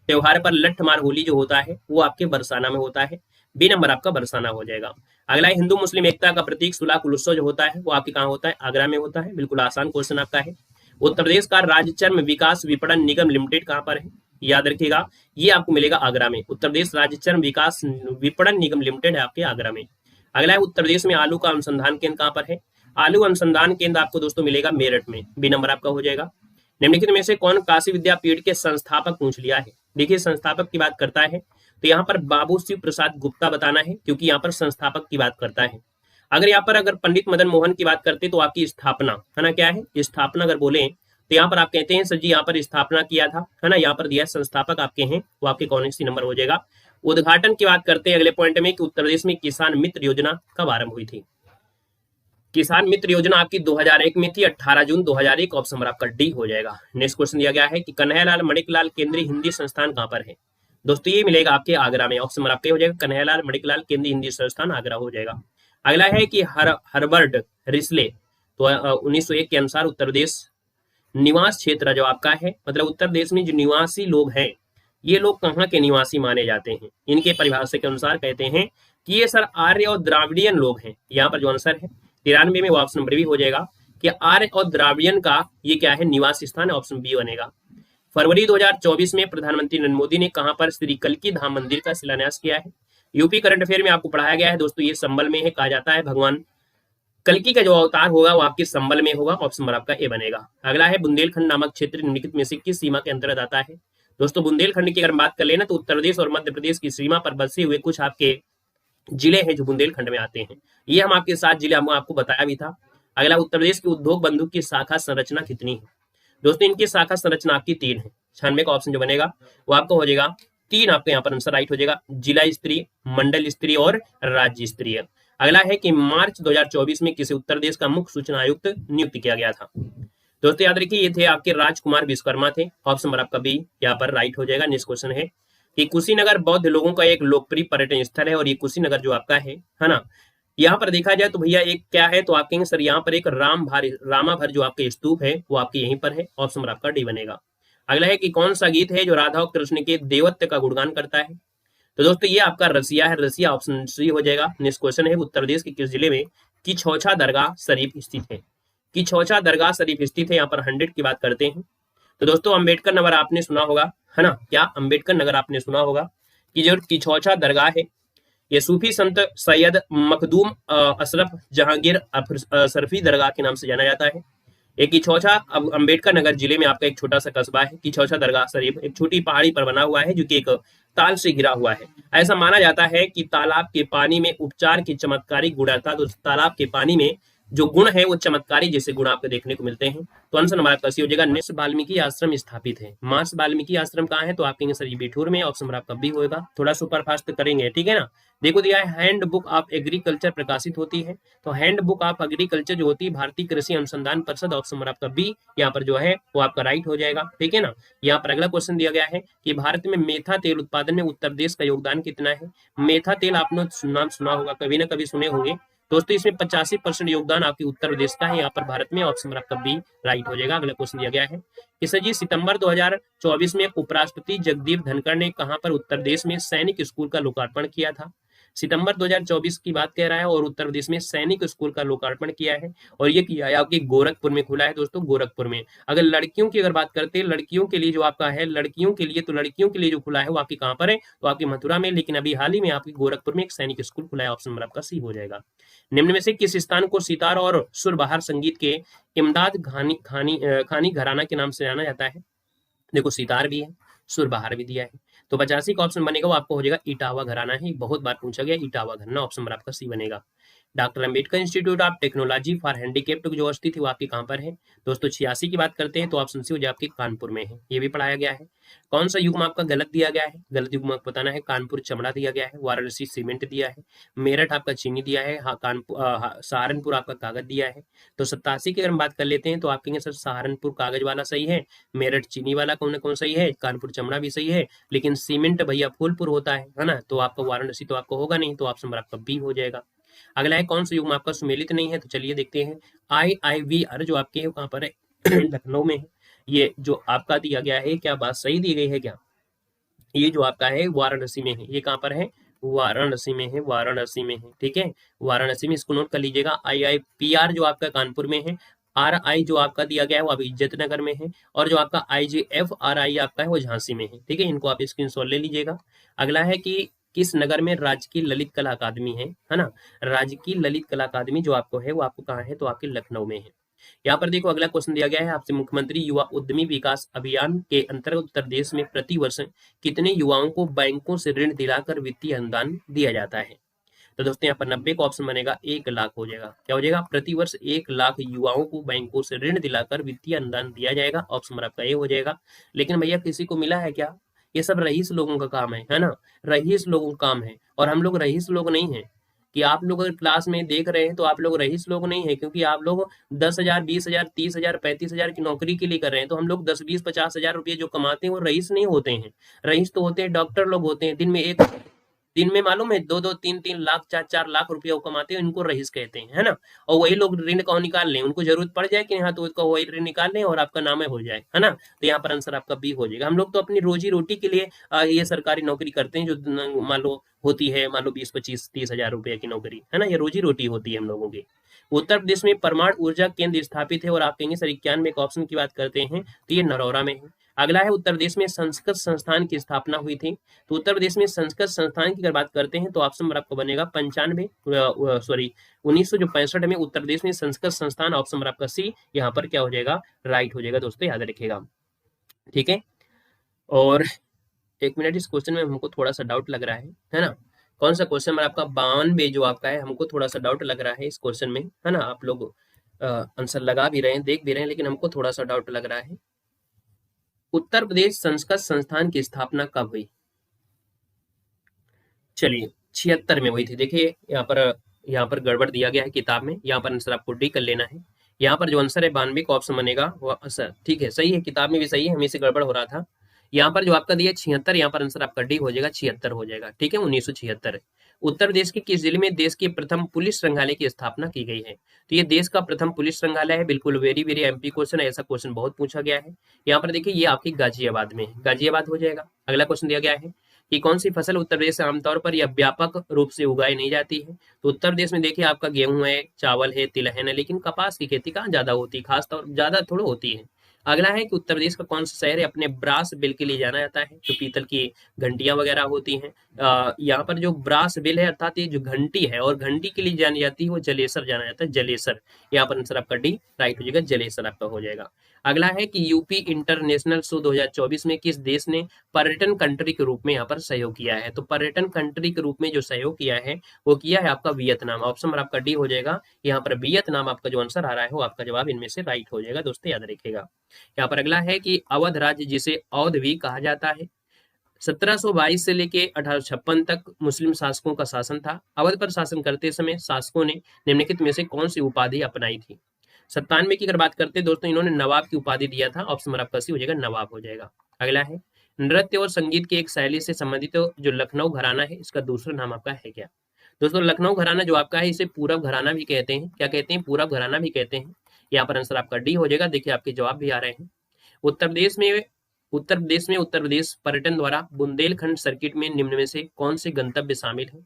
[SPEAKER 1] त्योहार पर लठमार होली जो होता है वो आपके बरसाना में होता है। बी नंबर आपका बरसाना हो जाएगा। अगला, हिंदू मुस्लिम एकता का प्रतीक सुलाकुल उत्सव जो होता है वो आपके कहाँ होता है? आगरा में होता है। बिल्कुल आसान क्वेश्चन आपका है। उत्तर प्रदेश का राज्य चर्म विकास विपणन निगम लिमिटेड कहाँ पर है? याद रखिएगा ये आपको मिलेगा आगरा में। उत्तर प्रदेश राज्य चर्म विकास विपणन निगम लिमिटेड है आपके आगरा में। अगला है, उत्तर प्रदेश में आलू का अनुसंधान केंद्र कहाँ पर है? आलू अनुसंधान केंद्र आपको दोस्तों मिलेगा मेरठ में। बी नंबर आपका हो जाएगा। निम्नलिखित में से कौन काशी विद्यापीठ के संस्थापक पूछ लिया है? देखिए संस्थापक की बात करता है तो यहाँ पर बाबू शिव प्रसाद गुप्ता बताना है, क्योंकि यहाँ पर संस्थापक की बात करता है। अगर यहाँ पर अगर पंडित मदन मोहन की बात करते तो आपकी स्थापना है ना, क्या है? स्थापना अगर बोले तो यहाँ पर आप कहते हैं सर जी यहाँ पर स्थापना किया था, है ना, यहाँ पर दिया संस्थापक आपके हैं, वो आपके कौन सी नंबर हो जाएगा। उद्घाटन की बात करते हैं अगले पॉइंट में कि उत्तर प्रदेश में किसान मित्र योजना कब आरंभ हुई थी? किसान मित्र योजना आपकी 2001 में थी, 18 जून 2001। ऑप्शन नंबर आपका डी हो जाएगा। नेक्स्ट क्वेश्चन दिया गया है कि कन्हैयालाल मणिकलाल केंद्रीय हिंदी संस्थान कहाँ पर है? दोस्तों ये मिलेगा आपके आगरा में। ऑप्शन नंबर आपका हो जाएगा कन्हैयालाल मणिकलाल केंद्रीय हिंदी संस्थान आगरा हो जाएगा। अगला है कि हर्बर्ट रिस्ले, तो 1901 के अनुसार उत्तर प्रदेश निवास क्षेत्र जो आपका है, मतलब उत्तर प्रदेश में जो निवासी लोग हैं ये लोग कहाँ के निवासी माने जाते हैं? इनके परिभाषा के अनुसार कहते हैं कि ये सर आर्य और द्राविडियन लोग हैं। यहाँ पर जो आंसर है 93 में वो ऑप्शन नंबर बी हो जाएगा कि आर्य और द्राविडियन का ये क्या है, निवास स्थान, ऑप्शन बी बनेगा। फरवरी 2024 में प्रधानमंत्री नरेंद्र मोदी ने कहां पर श्री कल्की धाम मंदिर का शिलान्यास किया है? यूपी करंट अफेयर में आपको पढ़ाया गया है दोस्तों, ये संबल में है। कहा जाता है भगवान कल्की का जो अवतार होगा वो आपके संबल में होगा, ऑप्शन नंबर आपका ए बनेगा। अगला है बुंदेलखंड नामक क्षेत्र निम्नलिखित में से किस सीमा के अंतर्गत आता है? दोस्तों बुंदेलखंड की अगर बात कर लेना तो उत्तर प्रदेश और मध्य प्रदेश की सीमा पर बसे हुए कुछ आपके जिले हैं जो बुंदेलखंड में आते हैं। ये हम आपके 7 जिले आपको बताया भी था। अगला, उत्तर प्रदेश की उद्योग बंधु की शाखा संरचना कितनी है? दोस्तों इनकी शाखा संरचना आपकी 3 है। 96 का ऑप्शन जो बनेगा वो आपका हो जाएगा 3, आपका यहाँ पर आंसर राइट हो जाएगा, जिला स्तरीय, मंडल स्तरीय और राज्य स्तरीय। अगला है कि मार्च 2024 में किसे उत्तर प्रदेश का मुख्य सूचना आयुक्त नियुक्त किया गया था? दोस्तों याद रखिए ये थे आपके राजकुमार विश्वकर्मा थे, ऑप्शन नंबर आपका बी यहाँ पर राइट हो जाएगा। नेक्स्ट क्वेश्चन है कि कुशीनगर बौद्ध लोगों का एक लोकप्रिय पर्यटन स्थल है और ये कुशीनगर जो आपका है ना, यहाँ पर देखा जाए तो भैया एक क्या है, तो आप कहेंगे सर यहाँ पर एक रामाभर जो आपके स्तूप है वो आपके यहीं पर है, ऑप्शन नंबर आपका डी बनेगा। अगला है कि कौन सा गीत है जो राधा और कृष्ण के देवत्व का गुणगान करता है? तो दोस्तों ये आपका रसिया है, रसिया ऑप्शन सी हो जाएगा। नेक्स्ट क्वेश्चन है उत्तर प्रदेश के किस जिले में किछौछा दरगाह शरीफ स्थित है? किछौछा दरगाह शरीफ स्थित है, यहाँ पर 100 की बात करते हैं तो दोस्तों अम्बेडकर नगर आपने सुना होगा, है ना, क्या अम्बेडकर नगर आपने सुना होगा कि जो किछौछा दरगाह है ये सूफी संत सैयद मखदूम अशरफ जहांगीर सरफी दरगाह के नाम से जाना जाता है। एक किछौछा अम्बेडकर नगर जिले में आपका एक छोटा सा कस्बा है। किछौछा दरगाह शरीफ एक छोटी पहाड़ी पर बना हुआ है जो कि एक ताल से घिरा हुआ है। ऐसा माना जाता है कि तालाब के पानी में उपचार की चमत्कारी गुण था, तो तालाब के पानी में जो गुण है वो चमत्कारी जैसे गुण आपको देखने को मिलते हैं। तो आंसर नंबर आपका सी हो जाएगा। महर्षि वाल्मीकि आश्रम स्थापित है। महर्षि वाल्मीकि आश्रम कहाँ है? तो आप कहेंगे सर ये बिठूर में, ऑप्शन नंबर आपका बी होगा। थोड़ा सुपर फास्ट करेंगे, ठीक है ना। देखो दिया है हैंड बुक ऑफ एग्रीकल्चर प्रकाशित होती है, तो हैंड बुक ऑफ एग्रीकल्चर जो होती है भारतीय कृषि अनुसंधान परिषद, ऑप्शन नंबर आपका बी यहाँ पर जो है वो आपका राइट हो जाएगा, ठीक है ना। यहाँ पर अगला क्वेश्चन दिया गया है कि भारत में मेथा तेल उत्पादन में उत्तर प्रदेश का योगदान कितना है? मेथा तेल आपने नाम सुना होगा, कभी ना कभी सुने होंगे दोस्तों। इसमें 85% योगदान आपके उत्तर प्रदेश का है यहाँ पर भारत में, ऑप्शन नंबर आपका बी राइट हो जाएगा। अगला क्वेश्चन दिया गया है कि सर जी सितंबर 2024 में उपराष्ट्रपति जगदीप धनखड़ ने कहां पर उत्तर प्रदेश में सैनिक स्कूल का लोकार्पण किया था? सितंबर 2024 की बात कह रहा है और उत्तर प्रदेश में सैनिक स्कूल का लोकार्पण किया है और ये किया है आपके गोरखपुर में खुला है दोस्तों, गोरखपुर में। अगर लड़कियों की अगर बात करते हैं, लड़कियों के लिए जो आपका है, लड़कियों के लिए तो लड़कियों के लिए जो खुला है वो आपके कहाँ पर है? तो आपकी मथुरा में, लेकिन अभी हाल ही में आपके गोरखपुर में एक सैनिक स्कूल खुला है, ऑप्शन नंबर आपका सी हो जाएगा। निम्न में से किस स्थान को सितार और सुरबहार संगीत के इमदाद खानी घराना के नाम से जाना जाता है? देखो सितार भी है, सुरबहार भी दिया है, तो 85 का ऑप्शन बनेगा वो आपको हो जाएगा इटावा घराना है। बहुत बार पूछा गया इटावा घराना, ऑप्शन नंबर आपका सी बनेगा। Doctor Ambedkar institute of technology for handicapped जो स्थित है वो आपकी कहाँ पर है? दोस्तों 86 की बात करते हैं तो ऑप्शन सी हो जाए आपके कानपुर में है, ये भी पढ़ाया गया है। कौन सा युग्म आपका गलत दिया गया है? गलत युग्म आपको बताना है। कानपुर चमड़ा दिया गया है, वाराणसी सीमेंट दिया है, मेरठ आपका चीनी दिया है, सहारनपुर आपका कागज दिया है। तो 87 की अगर हम बात कर लेते हैं तो आप कहेंगे सर सहारनपुर कागज वाला सही है, मेरठ चीनी वाला कौन कौन सही है, कानपुर चमड़ा भी सही है, लेकिन सीमेंट भैया फूलपुर होता है ना, तो आपका वाराणसी तो आपको होगा नहीं, तो ऑप्शन नंबर आपका बी हो जाएगा। अगला है कौन सा युग्म आपका सुमेलित नहीं है? तो चलिए देखते हैं। IIVR जो आपके कहाँ पर है लखनऊ में है, ये जो आपका दिया गया है क्या बात सही दी गई है क्या? ये जो आपका है वाराणसी में है, ये कहाँ पर है? वाराणसी में है, वाराणसी में है, ठीक है, वाराणसी में, इसको नोट कर लीजिएगा। IIPR जो आपका कानपुर में है, RI जो आपका दिया गया है वो अभी इज्जत नगर में है, और जो आपका IGFRI आपका है वो झांसी में है, ठीक है, इनको आप स्क्रीनशॉट ले लीजिएगा। अगला है कि किस नगर में राजकीय ललित कला अकादमी है ना, राजकीय ललित कला अकादमी जो आपको है वो आपको कहाँ है? तो आपके लखनऊ में है। यहाँ पर देखो अगला क्वेश्चन दिया गया है आपसे, मुख्यमंत्री युवा उद्यमी विकास अभियान के अंतर्गत उत्तर प्रदेश में प्रति वर्ष कितने युवाओं को बैंकों से ऋण दिलाकर वित्तीय अनुदान दिया जाता है? तो दोस्तों यहाँ पर 90 का ऑप्शन बनेगा 1 लाख हो जाएगा। क्या हो जाएगा? प्रति वर्ष 1 लाख युवाओं को बैंकों से ऋण दिलाकर वित्तीय अनुदान दिया जाएगा, ऑप्शन नंबर आपका ए हो जाएगा। लेकिन भैया किसी को मिला है क्या? ये सब रईस लोगों का काम है ना, रईस लोगों का काम है, और हम लोग रईस लोग नहीं है। कि आप लोग अगर क्लास में देख रहे हैं तो आप लोग रईस लोग नहीं है, क्योंकि आप लोग 10,000 20,000 30,000 35,000 की नौकरी के लिए कर रहे हैं, तो हम लोग 10 20 50,000 रुपये जो कमाते हैं वो रईस नहीं होते हैं। रईस तो होते हैं डॉक्टर लोग होते हैं, दिन में एक दिन में मालूम है 2-2 3-3 लाख 4-4 लाख रुपया वो कमाते हैं, इनको रईस कहते हैं, है ना। और वही लोग ऋण कौन निकाल लें, उनको जरूरत पड़ जाए कि हाँ तो उसका वही ऋण निकाल लें और आपका नाम हो जाए, है ना। तो यहाँ पर आंसर आपका बी हो जाएगा। हम लोग तो अपनी रोजी रोटी के लिए ये सरकारी नौकरी करते हैं, जो मान लो होती है, मान लो 20-25-30 हजार रुपए की नौकरी, है ना, ये रोजी रोटी होती है हम लोगों की। उत्तर प्रदेश में परमाणु ऊर्जा केंद्र स्थापित है, और आप कहेंगे सर 91 एक ऑप्शन की बात करते हैं, तो ये नरौरा में है। अगला है उत्तर प्रदेश में संस्कृत संस्थान की स्थापना हुई थी। तो उत्तर प्रदेश में संस्कृत संस्थान की अगर बात करते हैं तो ऑप्शन नंबर आपका बनेगा 95, सॉरी 1965 में उत्तर प्रदेश में संस्कृत संस्थान, ऑप्शन नंबर आपका सी यहाँ पर क्या हो जाएगा, राइट हो जाएगा दोस्तों, याद रखिएगा। ठीक है, और एक मिनट, इस क्वेश्चन में हमको थोड़ा सा डाउट लग रहा है ना। कौन सा क्वेश्चन नंबर आपका 92 जो आपका है, हमको थोड़ा सा डाउट लग रहा है इस क्वेश्चन में, है ना। आप लोग आंसर लगा भी रहे हैं, देख भी रहे हैं, लेकिन हमको थोड़ा सा डाउट लग रहा है। उत्तर प्रदेश संस्कृत संस्थान की स्थापना कब हुई? चलिए 76 में हुई थी। देखिए यहाँ पर गड़बड़ दिया गया है किताब में, यहाँ पर आंसर आपको डी कर लेना है। यहाँ पर जो आंसर है 92 का ऑप्शन बनेगा वो आंसर, ठीक है, सही है, किताब में भी सही है, हमें से गड़बड़ हो रहा था। यहाँ पर जो आपका दिया 76, यहाँ पर आंसर आपका डी हो जाएगा, 76 हो जाएगा, ठीक है, 1976। उत्तर प्रदेश के किस जिले में देश के प्रथम पुलिस संग्रहालय की स्थापना की गई है? तो ये देश का प्रथम पुलिस संग्रहालय है, बिल्कुल वेरी वेरी एमपी क्वेश्चन है, ऐसा क्वेश्चन बहुत पूछा गया है। यहाँ पर देखिए ये आपकी गाजियाबाद में है, गाजियाबाद हो जाएगा। अगला क्वेश्चन दिया गया है कि कौन सी फसल उत्तर प्रदेश से आमतौर पर या व्यापक रूप से उगाई नहीं जाती है? तो उत्तर प्रदेश में देखिए आपका गेहूं है, चावल है, तिलहन है, लेकिन कपास की खेती कहाँ ज्यादा होती है, खास तौर ज्यादा थोड़ा होती है। अगला है कि उत्तर प्रदेश का कौन सा शहर है अपने ब्रास बिल के लिए जाना जाता है? तो पीतल की घंटियां वगैरह होती हैं। यहाँ पर जो ब्रास बिल है अर्थात ये जो घंटी है, और घंटी के लिए जानी जाती है वो जलेसर जाना जाता है, जलेसर। यहाँ पर आंसर आपका डी राइट हो जाएगा, जलेसर आपका हो जाएगा। अगला है कि यूपी इंटरनेशनल शो 2024 में किस देश ने पर्यटन कंट्री के रूप में यहाँ पर सहयोग किया है? तो पर्यटन कंट्री के रूप में जो सहयोग किया है वो किया है आपका वियतनाम, ऑप्शन नंबर आपका डी हो जाएगा। यहाँ पर वियतनाम आपका जो आंसर आ रहा है वो आपका जवाब इनमें से राइट हो जाएगा दोस्तों, याद रखिएगा। यहाँ पर अगला है कि अवध राज्य जिसे अवध भी कहा जाता है, 1722 से लेके 1856 तक मुस्लिम शासकों का शासन था। अवध पर शासन करते समय शासकों ने निम्नलिखित में से कौन सी उपाधि अपनाई थी? 97 की अगर बात करते हैं दोस्तों, इन्होंने नवाब की उपाधि दिया था, ऑप्शन नंबर आपका सी हो जाएगा, नवाब हो जाएगा। अगला है नृत्य और संगीत की एक शैली से संबंधित जो लखनऊ घराना है, इसका दूसरा नाम आपका है क्या? दोस्तों लखनऊ घराना जो आपका है इसे पूरब घराना भी कहते हैं। क्या कहते हैं? पूरब घराना भी कहते हैं। यहाँ पर आंसर आपका डी हो जाएगा। देखिए आपके जवाब भी आ रहे हैं। उत्तर प्रदेश पर्यटन द्वारा बुंदेलखंड सर्किट में निम्न में से कौन से गंतव्य शामिल है?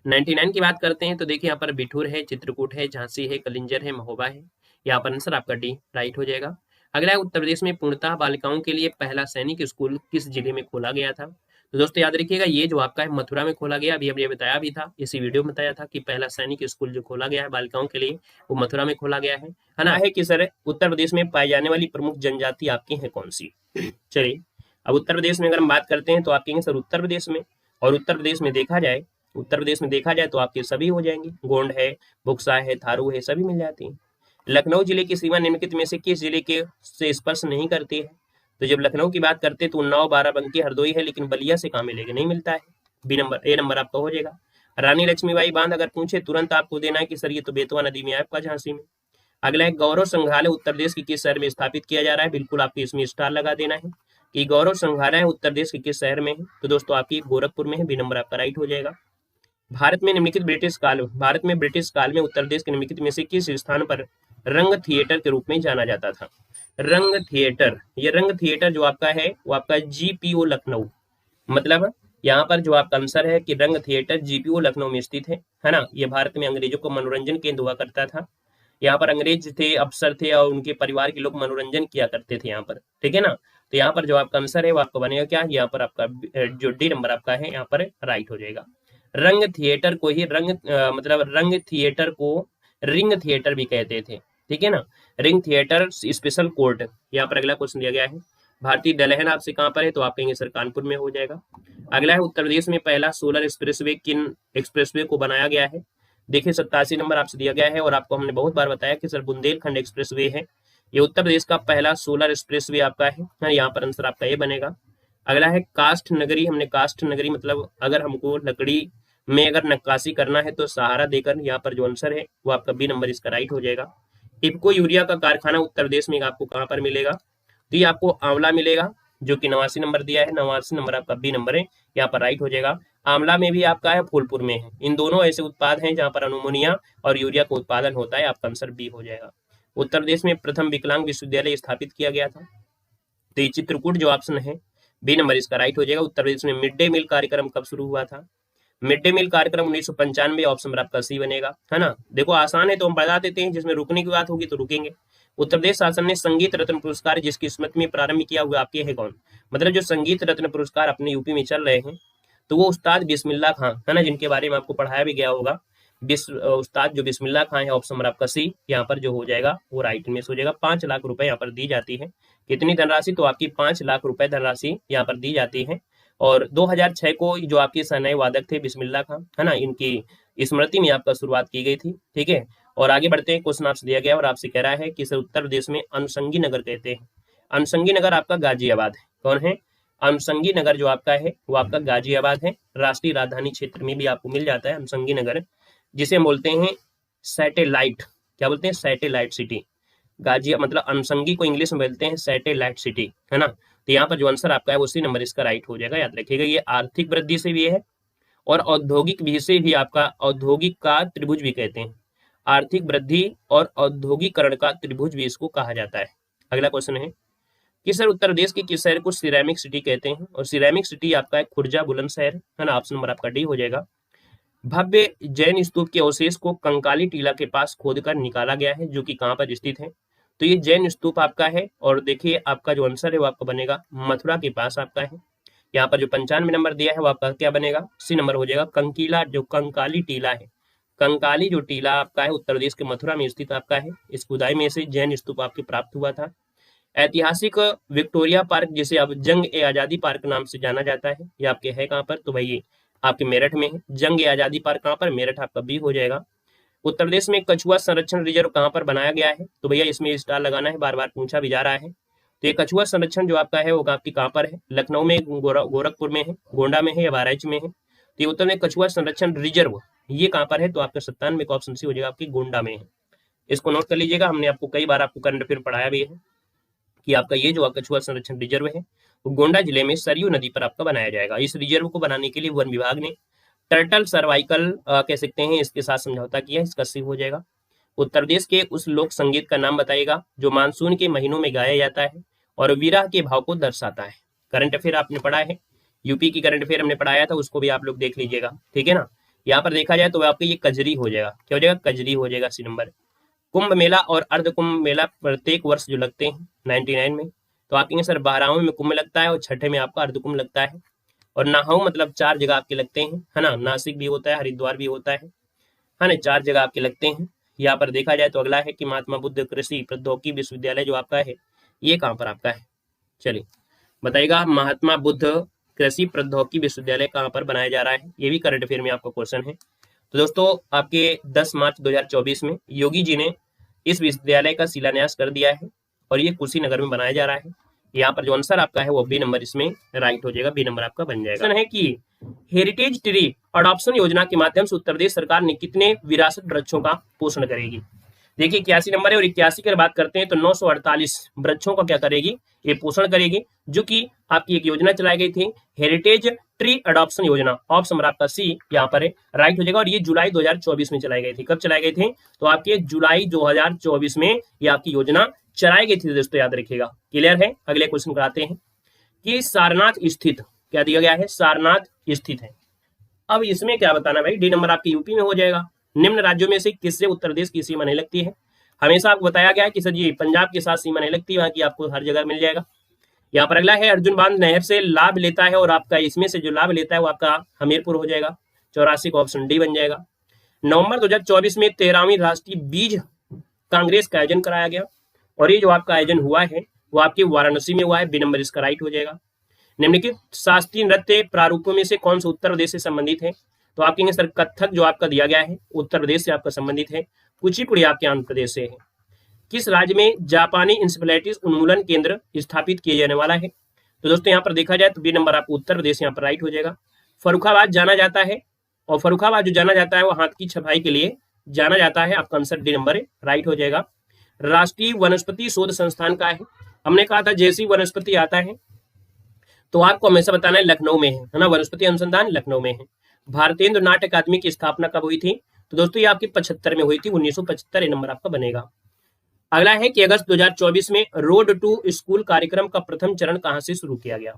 [SPEAKER 1] 99 की बात करते हैं तो देखिए यहाँ पर बिठूर है, चित्रकूट है, झांसी है, कलिंजर है, महोबा है। यहाँ पर आंसर आपका डी राइट हो जाएगा। अगला है उत्तर प्रदेश में पूर्णतः बालिकाओं के लिए पहला सैनिक स्कूल किस जिले में खोला गया था? तो दोस्तों याद रखिएगा ये जो आपका है मथुरा में खोला गया, अभी हमने बताया भी था, इसी वीडियो में बताया था कि पहला सैनिक स्कूल जो खोला गया है बालिकाओं के लिए वो मथुरा में खोला गया है ना। है कि सर उत्तर प्रदेश में पाई जाने वाली प्रमुख जनजाति आपकी है कौन सी? चलिए अब उत्तर प्रदेश में अगर हम बात करते हैं तो आप कहेंगे सर उत्तर प्रदेश में, और उत्तर प्रदेश में देखा जाए तो आपके सभी हो जाएंगे, गोंड है, बुक्सा है, थारू है, सभी मिल जाती हैं। लखनऊ जिले की सीमा निम्नलिखित में से किस जिले के से स्पर्श नहीं करती है? तो जब लखनऊ की बात करते हैं तो उन्नाव, बाराबंकी, हरदोई है, लेकिन बलिया से कहाँ मिलेगा, नहीं मिलता है। ए नंबर आपका हो जाएगा। रानी लक्ष्मीबाई बांध अगर पूछे तुरंत आपको देना है कि सर ये तो बेतवा नदी में है आपका, झांसी में। अगला है गौरव संग्रहालय उत्तर प्रदेश के किस शहर में स्थापित किया जा रहा है? बिल्कुल आपको इसमें स्टार लगा देना है कि गौरव संग्रहालय उत्तर प्रदेश के किस शहर में है? तो दोस्तों आपकी गोरखपुर में है, बी नंबर आपका राइट हो जाएगा। भारत में ब्रिटिश काल में उत्तर प्रदेश के निम्नलिखित में से किस स्थान पर रंग थिएटर के रूप में जाना जाता था? रंग थिएटर, ये रंग थिएटर जो आपका है वो आपका जीपीओ लखनऊ, मतलब यहाँ पर जो आपका आंसर है कि रंग थिएटर जीपीओ लखनऊ में स्थित है ना। ये भारत में अंग्रेजों को मनोरंजन केंद्र हुआ करता था। यहाँ पर अंग्रेज थे, अफसर थे और उनके परिवार के लोग मनोरंजन किया करते थे यहाँ पर, ठीक है ना। तो यहाँ पर जो आपका आंसर है वो आपका बनेगा क्या? यहाँ पर आपका जो डी नंबर आपका है यहाँ पर राइट हो जाएगा। रंग थिएटर को ही रंग थिएटर को रिंग थिएटर भी कहते थे, ठीक है ना। Ring theatre special court. यहाँ पर अगला क्वेश्चन दिया गया है भारतीय दलहन आपसे कहाँ पर है? तो आप कहेंगे सर कानपुर में हो जाएगा। अगला है उत्तर प्रदेश में पहला सोलर एक्सप्रेसवे किन एक्सप्रेसवे को बनाया गया है? देखिए 87 नंबर आपसे दिया गया है और आपको हमने बहुत बार बताया कि सर बुंदेलखंड एक्सप्रेसवे है, ये उत्तर प्रदेश का पहला सोलर एक्सप्रेसवे आपका है। यहाँ पर आंसर आपका ये बनेगा। अगला है काष्ठ नगरी, हमने काष्ठ नगरी मतलब अगर हमको लकड़ी में अगर नक्काशी करना है तो सहारा देकर, यहाँ पर जो आंसर है वो आपका बी नंबर इसका राइट हो जाएगा। इफको यूरिया का कारखाना उत्तर प्रदेश में आपको कहाँ पर मिलेगा? तो ये आपको आंवला मिलेगा, जो कि 89 नंबर दिया है, 89 नंबर आपका बी नंबर है, यहाँ पर राइट हो जाएगा। आंवला में भी आपका है, फूलपुर में है। इन दोनों ऐसे उत्पाद हैं जहाँ पर अमोनिया और यूरिया का उत्पादन होता है, आपका आंसर बी हो जाएगा। उत्तर प्रदेश में प्रथम विकलांग विश्वविद्यालय स्थापित किया गया था, तो ये चित्रकूट जो ऑप्शन है बी नंबर इसका राइट हो जाएगा। उत्तर प्रदेश में मिड डे मील कार्यक्रम कब शुरू हुआ था? मिड डे मील कार्यक्रम 1995, ऑप्शन नंबर आपका सी बनेगा, है ना। देखो आसान है तो हम बता देते हैं, जिसमें रुकने की बात होगी तो रुकेंगे। उत्तर प्रदेश शासन ने संगीत रत्न पुरस्कार जिसकी स्मृति में प्रारंभ किया हुआ आपके है कौन? मतलब जो संगीत रत्न पुरस्कार अपने यूपी में चल रहे हैं, तो वो उस्ताद बिस्मिल्लाह खां, है ना, जिनके बारे में आपको पढ़ाया भी गया होगा। उस्ताद जो बिस्मिल्लाह खां है, ऑप्शन नंबर आपका सी यहाँ पर जो हो जाएगा वो राइट में हो जाएगा। 5 लाख रुपए यहाँ पर दी जाती है। कितनी धनराशि? तो आपकी 5 लाख रुपए धनराशि यहाँ पर दी जाती है। और 2006 को जो आपके शहनाई वादक थे बिस्मिल्लाह खां, है ना, इनकी स्मृति में आपका शुरुआत की गई थी। ठीक है, और आगे बढ़ते हैं। क्वेश्चन आपसे दिया गया और आपसे कह रहा है कि सर उत्तर प्रदेश में अनुषंगी नगर कहते हैं। अनुषंगी नगर आपका गाजियाबाद है। कौन है? अनुषंगी नगर जो आपका है वो आपका गाजियाबाद है। राष्ट्रीय राजधानी क्षेत्र में भी आपको मिल जाता है अनुषंगी नगर, जिसे हम बोलते हैं सैटेलाइट। क्या बोलते हैं? Satellite city. गाजिया मतलब अनुषंगी को इंग्लिश में बोलते हैं सैटेलाइट सिटी, है ना। तो यहाँ पर जो आंसर आपका है उसी नंबर इसका राइट हो जाएगा। याद रखिएगा, ये आर्थिक वृद्धि से भी है और औद्योगिक भी से भी आपका औद्योगिक का त्रिभुज भी कहते हैं। आर्थिक वृद्धि और औद्योगिकरण का त्रिभुज भी इसको कहा जाता है। अगला क्वेश्चन है कि सर उत्तर प्रदेश के किस शहर को सिरेमिक सिटी कहते हैं? और सिरेमिक सिटी आपका है खुर्जा बुलंदशहर, है ना। ऑप्शन नंबर आपका डी हो जाएगा। भव्य जैन स्तूप के अवशेष को कंकाली टीला के पास खोदकर निकाला गया है, जो कि कहाँ पर स्थित है? तो ये जैन स्तूप आपका है। और देखिए आपका जो आंसर है वो आपका बनेगा मथुरा के पास आपका है। यहाँ पर जो 95 नंबर दिया है वो आपका क्या बनेगा? सी नंबर हो जाएगा। कंकीला जो कंकाली टीला है, कंकाली जो टीला आपका है उत्तर प्रदेश के मथुरा में स्थित आपका है। इस खुदाई में से जैन स्तूप आपके प्राप्त हुआ था। ऐतिहासिक विक्टोरिया पार्क, जिसे अब जंग ए आजादी पार्क नाम से जाना जाता है, ये आपके है कहाँ पर? तो भाई आपके मेरठ में है। जंग ए आजादी पार्क कहाँ पर? मेरठ आपका बी हो जाएगा। उत्तर प्रदेश में कछुआ संरक्षण रिजर्व कहाँ पर बनाया गया है? तो भैया इसमें स्टार लगाना है, बार बार पूछा भी जा रहा है। तो ये कछुआ संरक्षण जो आपका है वो आपकी कहाँ पर है? लखनऊ में, गोरखपुर में है, गोंडा में है या बहराइच में है? तो ये उत्तर में कछुआ संरक्षण रिजर्व ये कहाँ पर है? तो आपका 97 का ऑप्शन सी हो जाएगा, आपकी गोंडा में है। इसको नोट कर लीजिएगा, हमने आपको कई बार आपको करंट अफेयर पढ़ाया भी है कि आपका ये जो कछुआ संरक्षण रिजर्व है वो गोंडा जिले में सरयू नदी पर आपका बनाया जाएगा। इस रिजर्व को बनाने के लिए वन विभाग ने टर्टल सर्वाइकल कह सकते हैं इसके साथ समझौता किया, इसका सी हो जाएगा। उत्तर प्रदेश के उस लोक संगीत का नाम बताइएगा जो मानसून के महीनों में गाया जाता है और विरह के भाव को दर्शाता है। करंट अफेयर आपने पढ़ा है, यूपी की करंट अफेयर हमने पढ़ाया था, उसको भी आप लोग देख लीजिएगा। ठीक है ना। यहाँ पर देखा जाए तो आपका ये कजरी हो जाएगा। क्या हो जाएगा? कजरी हो जाएगा, सी नंबर। कुंभ मेला और अर्ध कुंभ मेला प्रत्येक वर्ष जो लगते हैं 99 में, तो आप कहेंगे सर 12वें में कुंभ लगता है और 6ठे में आपका अर्ध कुंभ लगता है। और नाहऊ मतलब 4 जगह आपके लगते हैं, है ना। नासिक भी होता है, हरिद्वार भी होता है ना। 4 जगह आपके लगते हैं। यहाँ पर देखा जाए तो अगला है कि महात्मा बुद्ध कृषि प्रौद्योगिकी विश्वविद्यालय जो आपका है ये कहाँ पर आपका है? चलिए बताइएगा, महात्मा बुद्ध कृषि प्रौद्योगिकी विश्वविद्यालय कहाँ पर बनाया जा रहा है? ये भी करंट अफेयर में आपका क्वेश्चन है। तो दोस्तों आपके 10 मार्च 2024 में योगी जी ने इस विश्वविद्यालय का शिलान्यास कर दिया है और ये कुशीनगर में बनाया जा रहा है। यहाँ पर जो आंसर आपका है वो बी नंबर इसमें राइट हो जाएगा, बी नंबर आपका बन जाएगा। है कि हेरिटेज ट्री अडॉप्शन योजना के माध्यम से उत्तर प्रदेश सरकार ने कितने विरासत वृक्षों का पोषण करेगी? देखिए 81 नंबर है और 81 की बात करते हैं तो 948 वृक्षों का क्या करेगी? ये पोषण करेगी, जो कि आपकी एक योजना चलाई गई थी हेरिटेज ट्री अडॉप्शन योजना। ऑप्शन नंबर आपका सी यहाँ पर है, राइट हो जाएगा। और ये जुलाई 2024 में चलाई गई थी। कब चलाई गई थी? तो आपके जुलाई 2024 में ये आपकी योजना चलाई गई थी दोस्तों, याद रखिएगा। क्लियर है। अगले क्वेश्चन को आते हैं कि सारनाथ स्थित क्या दिया गया है? सारनाथ स्थित है। अब इसमें क्या बताना भाई? डी नंबर आपके यूपी में हो जाएगा। निम्न राज्यों में से किससे उत्तर प्रदेश की सीमा नहीं लगती है? हमेशा आपको बताया गया है कि सर जी पंजाब के साथ सीमा नहीं लगती, बाकी आपको हर जगह मिल जाएगा। यहाँ पर अगला है अर्जुन बांध नहर से लाभ लेता है और आपका इसमें से जो लाभ लेता है वो आपका हमीरपुर हो जाएगा। 84 का ऑप्शन डी बन जाएगा। नवंबर 2024 में 13वीं राष्ट्रीय बीज कांग्रेस का आयोजन कराया गया और ये जो आपका आयोजन हुआ है वो आपके वाराणसी में हुआ है। बी नंबर इसका राइट हो जाएगा। निम्नलिखित शास्त्रीय नृत्य प्रारूपों में से कौन सा उत्तर प्रदेश से संबंधित है? तो आप कहेंगे सर कथक जो आपका दिया गया है उत्तर प्रदेश से आपका संबंधित है। कुचिपुड़ी आपके आंध्र प्रदेश से है। किस राज्य में जापानी इंसेफेलाइटिस उन्मूलन केंद्र स्थापित किया जाने वाला है? तो दोस्तों यहाँ पर देखा जाए तो बी नंबर आपको उत्तर प्रदेश यहाँ पर राइट हो जाएगा। फर्रुखाबाद जाना जाता है और फर्रुखाबाद जो जाना जाता है वो हाथ की छपाई के लिए जाना जाता है। आपका आंसर डी नंबर राइट हो जाएगा। राष्ट्रीय वनस्पति शोध संस्थान का है। हमने कहा था जैसी वनस्पति आता है तो आपको हमेशा बताना है लखनऊ में है ना, वनस्पति अनुसंधान लखनऊ में है। भारतेंद्र नाट्य अकादमी की स्थापना कब हुई थी? तो दोस्तों ये आपकी 75 में हुई थी, 1975 ये नंबर आपका बनेगा। अगला है कि अगस्त 2024 में रोड टू स्कूल कार्यक्रम का प्रथम चरण कहां से शुरू किया गया?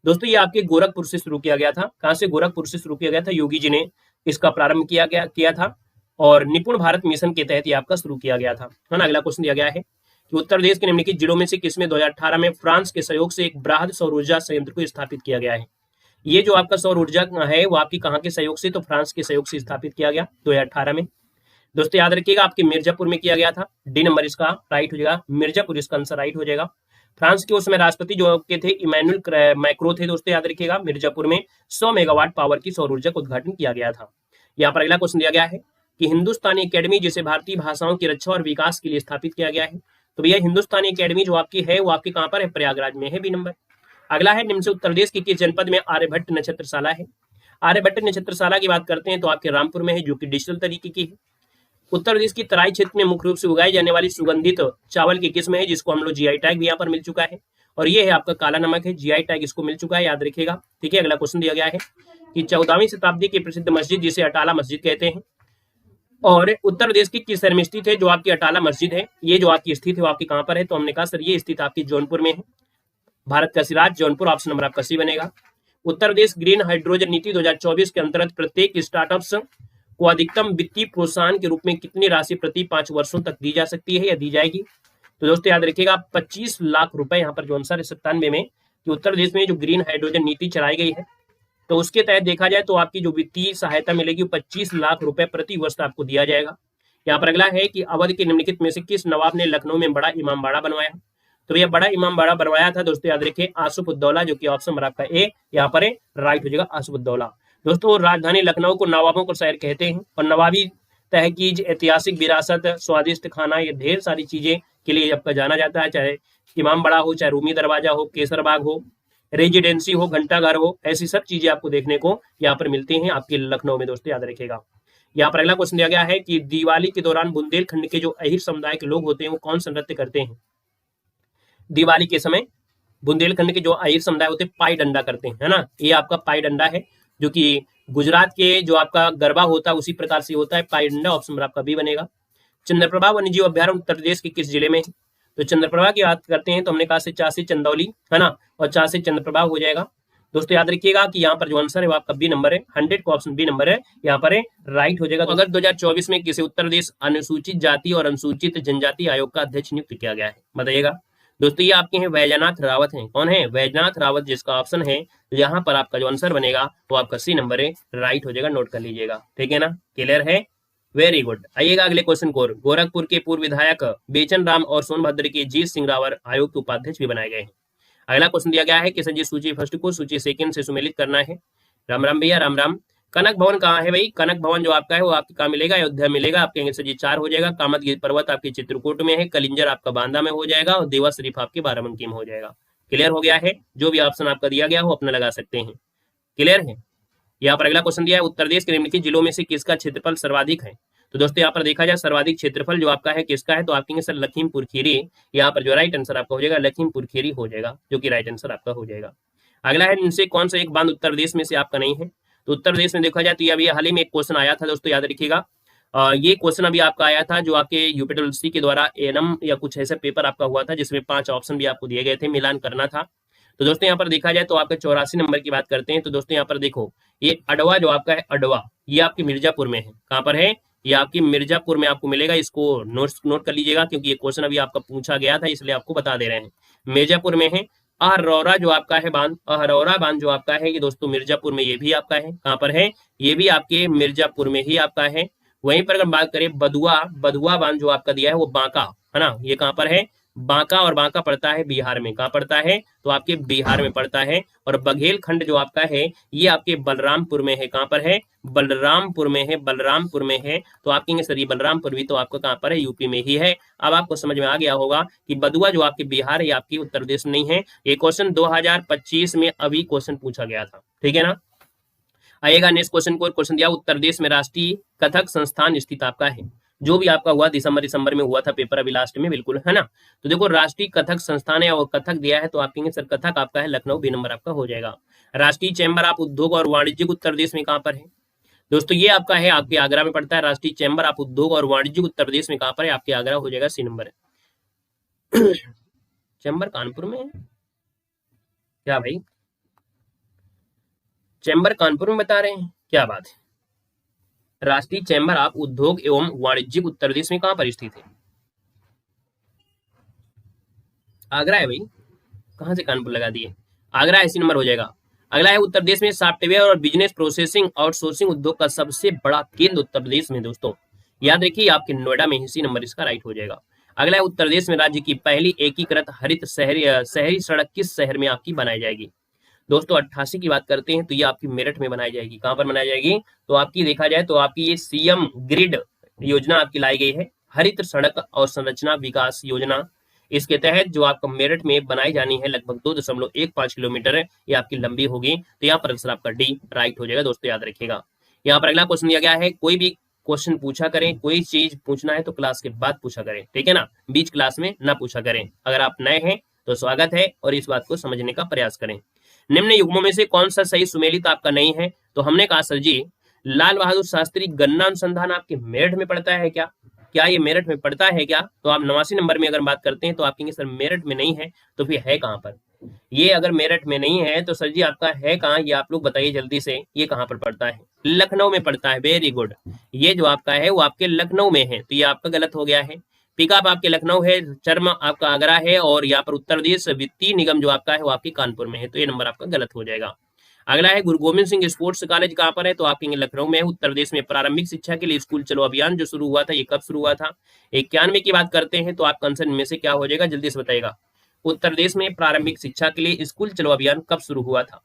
[SPEAKER 1] दोस्तों ये आपके गोरखपुर से शुरू किया गया था। कहां से? गोरखपुर से शुरू किया गया था। योगी जी ने इसका प्रारंभ किया था और निपुण भारत मिशन के तहत ये आपका शुरू किया गया था, है ना। अगला क्वेश्चन दिया गया है कि उत्तर प्रदेश के निम्नलिखित जिलों में से किसमें 2018 में फ्रांस के सहयोग से एक बृहद सौर ऊर्जा संयंत्र को स्थापित किया गया है? ये जो आपका सौर ऊर्जा है वो आपकी कहाँ के सहयोग से? तो फ्रांस के सहयोग से स्थापित किया गया 2018 में। दोस्तों याद रखिएगा आपके मिर्जापुर में किया गया था। डी नंबर इसका राइट हो जाएगा, मिर्जापुर इसका आंसर राइट हो जाएगा। फ्रांस के उसमें राष्ट्रपति जो के थे इमैनुअल मैक्रो थे। दोस्तों याद रखिएगा मिर्जापुर में 100 मेगावाट पावर की सौर ऊर्जा का उद्घाटन किया गया था। यहाँ पर अगला क्वेश्चन दिया गया है कि हिंदुस्तानी अकेडमी जिसे भारतीय भाषाओं की रक्षा और विकास के लिए स्थापित किया गया है, तो भैया हिंदुस्तानी अकेडमी जो आपकी है वो आपकी कहाँ पर है? प्रयागराज में है, बी नंबर। अगला है निम्न से उत्तर प्रदेश के किस जनपद में आर्यभट्ट नक्षत्रशाला है? आर्यभट्ट नक्षत्रशाला की बात करते हैं तो आपके रामपुर में है, जो कि डिजिटल तरीके की है। उत्तर प्रदेश की तराई क्षेत्र में मुख्य रूप से उगाई जाने वाली सुगंधित चावल की किस्म है जिसको हम लोग जीआई टैग भी यहाँ पर मिल चुका है, और ये है आपका काला नमक है, जीआई टैग इसको मिल चुका है, याद रखिएगा। ठीक है, अगला क्वेश्चन दिया गया है कि 14वीं शताब्दी की प्रसिद्ध मस्जिद जिसे अटाला मस्जिद कहते हैं, और उत्तर प्रदेश की किस शहर में स्थित है? जो आपकी अटाला मस्जिद है ये जो आपकी स्थित है वो आपकी कहाँ पर है? तो हमने कहा सर ये स्थित आपकी जौनपुर में है। भारत का सिराज जौनपुर, ऑप्शन नंबर आपका सी बनेगा। उत्तर प्रदेश ग्रीन हाइड्रोजन नीति 2024 के अंतर्गत प्रत्येक स्टार्टअप्स को अधिकतम वित्तीय प्रोत्साहन के रूप में कितनी राशि प्रति 5 वर्षों तक दी जा सकती है या दी जाएगी? तो दोस्तों याद रखिएगा 25 लाख रुपए यहाँ पर जो आंसर है 97 में कि उत्तर प्रदेश में जो ग्रीन हाइड्रोजन नीति चलाई गई है तो उसके तहत देखा जाए तो आपकी जो वित्तीय सहायता मिलेगी 25 लाख रुपए प्रति वर्ष आपको दिया जाएगा। यहाँ पर अगला है कि अवध के निम्नलिखित में से किस नवाब ने लखनऊ में बड़ा इमामबाड़ा बनवाया? तो भैया बड़ा इमामबाड़ा बनवाया था दोस्तों याद रखिए आसिफउद्दौला, जो कि ऑप्शन नंबर आपका ए यहाँ पर राइट हो जाएगा, आसिफउद्दौला। दोस्तों राजधानी लखनऊ को नवाबों का शहर कहते हैं, और नवाबी तहकीज, ऐतिहासिक विरासत, स्वादिष्ट खाना, ये ढेर सारी चीजें के लिए आपका जाना जाता है, चाहे इमामबाड़ा हो, चाहे रूमी दरवाजा हो, केसर बाग हो, रेजिडेंसी हो, घंटाघर हो, ऐसी सब चीजें आपको देखने को यहाँ पर मिलती हैं आपके लखनऊ में। दोस्तों याद रखिएगा। यहाँ पर अगला क्वेश्चन दिया गया है कि दिवाली के दौरान बुंदेलखंड के जो अहिर समुदाय के लोग होते हैं वो कौन सा नृत्य करते हैं? दिवाली के समय बुंदेलखंड के जो अहिर समुदाय होते हैं पाई डंडा करते हैं, है ना। ये आपका पाई डंडा है, जो कि गुजरात के जो आपका गरबा होता है उसी प्रकार से होता है पाई डंडा, ऑप्शन नंबर आपका बी बनेगा। चंद्रप्रभा वन्यजीव अभ्यारण्य उत्तर प्रदेश के किस जिले में है? तो चंद्रप्रभा की बात करते हैं तो हमने कहा से चार से चंदौली, है ना, और चार से चंद्रप्रभा हो जाएगा। दोस्तों याद रखिएगा कि यहाँ पर जो आंसर है वो आपका बी नंबर है, 100 का ऑप्शन बी नंबर है यहाँ पर राइट हो जाएगा। तो अगर 2024 में किसी उत्तर प्रदेश अनुसूचित जाति और अनुसूचित जनजाति आयोग का अध्यक्ष नियुक्त किया गया है, बताइएगा। दोस्तों ये आपके हैं वैजनाथ रावत हैं। कौन है? वैजनाथ रावत, जिसका ऑप्शन है यहाँ पर आपका जो आंसर बनेगा वो आपका सी नंबर है, राइट हो जाएगा, नोट कर लीजिएगा। ठीक है ना, क्लियर है, वेरी गुड। आइएगा अगले क्वेश्चन को। गोरखपुर के पूर्व विधायक बेचन राम और सोनभद्र के जीत सिंह रावत आयोग के उपाध्यक्ष भी बनाए गए हैं। अगला क्वेश्चन दिया गया है कि संजय सूची फर्स्ट को सूची सेकंड से सुमेलित करना है। राम राम भैया, राम राम। कनक भवन कहाँ है भाई? कनक भवन जो आपका है वो आपके कहाँ मिलेगा? अयोध्या मिलेगा, आपके सर 4 हो जाएगा। कामतगिरी पर्वत आपके चित्रकूट में है, कलिंजर आपका बांदा में हो जाएगा, और देवा शरीफ आपके बाराबंकी में हो जाएगा। क्लियर हो गया है? जो भी ऑप्शन आपका दिया गया हो अपना लगा सकते हैं। क्लियर है? यहाँ पर अगला क्वेश्चन दिया है उत्तर प्रदेश के निम्नलिखित जिलों में से किसका क्षेत्रफल सर्वाधिक है? तो दोस्तों यहाँ पर देखा जाए सर्वाधिक क्षेत्रफल जो आपका है किसका है, तो आपके सर लखीमपुर खीरी, यहाँ पर जो राइट आंसर आपका हो जाएगा लखीमपुर खीरी हो जाएगा, जो कि राइट आंसर आपका हो जाएगा। अगला है इनसे कौन सा एक बांध उत्तर प्रदेश में से आपका नहीं है? तो उत्तर प्रदेश में देखा जाए तो अभी हाल ही में एक क्वेश्चन आया था दोस्तों, याद रखिएगा। ये क्वेश्चन अभी आपका आया था जो आपके यूपीएससी के द्वारा एएनएम या कुछ ऐसा पेपर आपका हुआ था जिसमें 5 ऑप्शन भी आपको दिए गए थे, मिलान करना था। तो दोस्तों यहाँ पर देखा जाए तो आपका 84 नंबर की बात करते हैं तो दोस्तों यहाँ पर देखो ये अडवा जो आपका है, अडवा ये आपकी मिर्जापुर में है। कहाँ पर है? ये आपकी मिर्जापुर में आपको मिलेगा। इसको नोट कर लीजिएगा क्योंकि ये क्वेश्चन अभी आपका पूछा गया था, इसलिए आपको बता दे रहे हैं। मिर्जापुर में है। अहरौरा जो आपका है बांध, अहरौरा बांध जो आपका है ये दोस्तों मिर्जापुर में ये भी आपका है। कहाँ पर है? ये भी आपके मिर्जापुर में ही आपका है। वहीं पर अगर बात करें बधुआ बांध जो आपका दिया है वो बांका, है ना, ये कहाँ पर है? बांका, और बांका पड़ता है बिहार में। कहाँ पड़ता है? तो आपके बिहार में पड़ता है। और बघेल खंड जो आपका है ये आपके बलरामपुर में है। कहाँ पर है? बलरामपुर में है, बलरामपुर में है। तो आप कहेंगे सर ये बलरामपुर भी तो आपका कहाँ पर है? यूपी में ही है। अब आपको समझ में आ गया होगा कि बधुआ जो आपके बिहार है आपकी उत्तर प्रदेश नहीं है। ये क्वेश्चन 2025 में अभी क्वेश्चन पूछा गया था। ठीक है ना। आइएगा नेक्स्ट क्वेश्चन को। क्वेश्चन दिया उत्तर प्रदेश में राष्ट्रीय कथक संस्थान स्थित आपका है। जो भी आपका हुआ दिसंबर में हुआ था पेपर अभी लास्ट में, बिल्कुल है ना। तो देखो राष्ट्रीय कथक संस्थान है और कथक दिया है, तो आप कहेंगे सर कथक आपका है लखनऊ, बी नंबर आपका हो जाएगा। राष्ट्रीय चैम्बर आप उद्योग और वाणिज्यिक उत्तर प्रदेश में कहाँ पर है दोस्तों, ये आपका है आपके आगरा में पड़ता है। राष्ट्रीय चैम्बर आप उद्योग और वाणिज्यिक उत्तर प्रदेश में कहाँ पर है, आपके आगरा हो जाएगा, सी नंबर है। चैम्बर कानपुर में है क्या भाई, चैम्बर कानपुर में बता रहे हैं, क्या बात है। राष्ट्रीय चैम्बर आप उद्योग एवं वाणिज्यिक उत्तर प्रदेश में कहां पर स्थित है, आगरा है भाई, कहां से कानपुर लगा दिए, आगरा ऐसी नंबर हो जाएगा। अगला है उत्तर प्रदेश में सॉफ्टवेयर और बिजनेस प्रोसेसिंग आउटसोर्सिंग उद्योग का सबसे बड़ा केंद्र उत्तर प्रदेश में दोस्तों, याद रखिए आपके नोएडा में, इसी नंबर इसका राइट हो जाएगा। अगला है उत्तर प्रदेश में राज्य की पहली एकीकृत हरित शहरी सड़क किस शहर में आपकी बनाई जाएगी दोस्तों, 88 की बात करते हैं तो ये आपकी मेरठ में बनाई जाएगी। कहां पर बनाई जाएगी, तो आपकी देखा जाए तो आपकी ये सीएम ग्रिड योजना आपकी लाई गई है, हरित सड़क और संरचना विकास योजना। इसके तहत जो आपको मेरठ में बनाई जानी है लगभग 2.15 किलोमीटर ये आपकी लंबी होगी, तो यहाँ पर आंसर आपका डी राइट हो जाएगा दोस्तों, याद रखिएगा। यहाँ पर अगला क्वेश्चन दिया गया है, कोई भी क्वेश्चन पूछा करें, कोई चीज पूछना है तो क्लास के बाद पूछा करें, ठीक है ना, बीच क्लास में ना पूछा करें। अगर आप नए हैं तो स्वागत है और इस बात को समझने का प्रयास करें। निम्न युग्मों में से कौन सा सही सुमेलित आपका नहीं है, तो हमने कहा सर जी लाल बहादुर शास्त्री गन्ना अनुसंधान आपके मेरठ में पड़ता है क्या, क्या ये मेरठ में पड़ता है क्या, तो आप 89 नंबर में अगर बात करते हैं तो आप कहेंगे सर मेरठ में नहीं है, तो फिर है कहां पर, ये अगर मेरठ में नहीं है तो सर जी आपका है कहां, ये आप लोग बताइए जल्दी से, ये कहां पर पड़ता है, लखनऊ में पड़ता है, वेरी गुड। ये जो आपका है वो आपके लखनऊ में है, तो ये आपका गलत हो गया है। पिकअप आपके लखनऊ है, चर्म आपका आगरा है, और यहाँ पर उत्तर प्रदेश वित्तीय निगम जो आपका है वो आपके कानपुर में है, तो ये नंबर आपका गलत हो जाएगा। अगला है गुरु गोविंद सिंह स्पोर्ट्स कॉलेज कहाँ पर है, तो आप कहेंगे लखनऊ में है। उत्तर प्रदेश में प्रारंभिक शिक्षा के लिए स्कूल चलो अभियान जो शुरू हुआ था, ये कब शुरू हुआ था, 91 की बात करते हैं तो आपका आंसर इनमें से क्या हो जाएगा, जल्दी से बताएगा। उत्तर प्रदेश में प्रारंभिक शिक्षा के लिए स्कूल चलो अभियान कब शुरू हुआ था,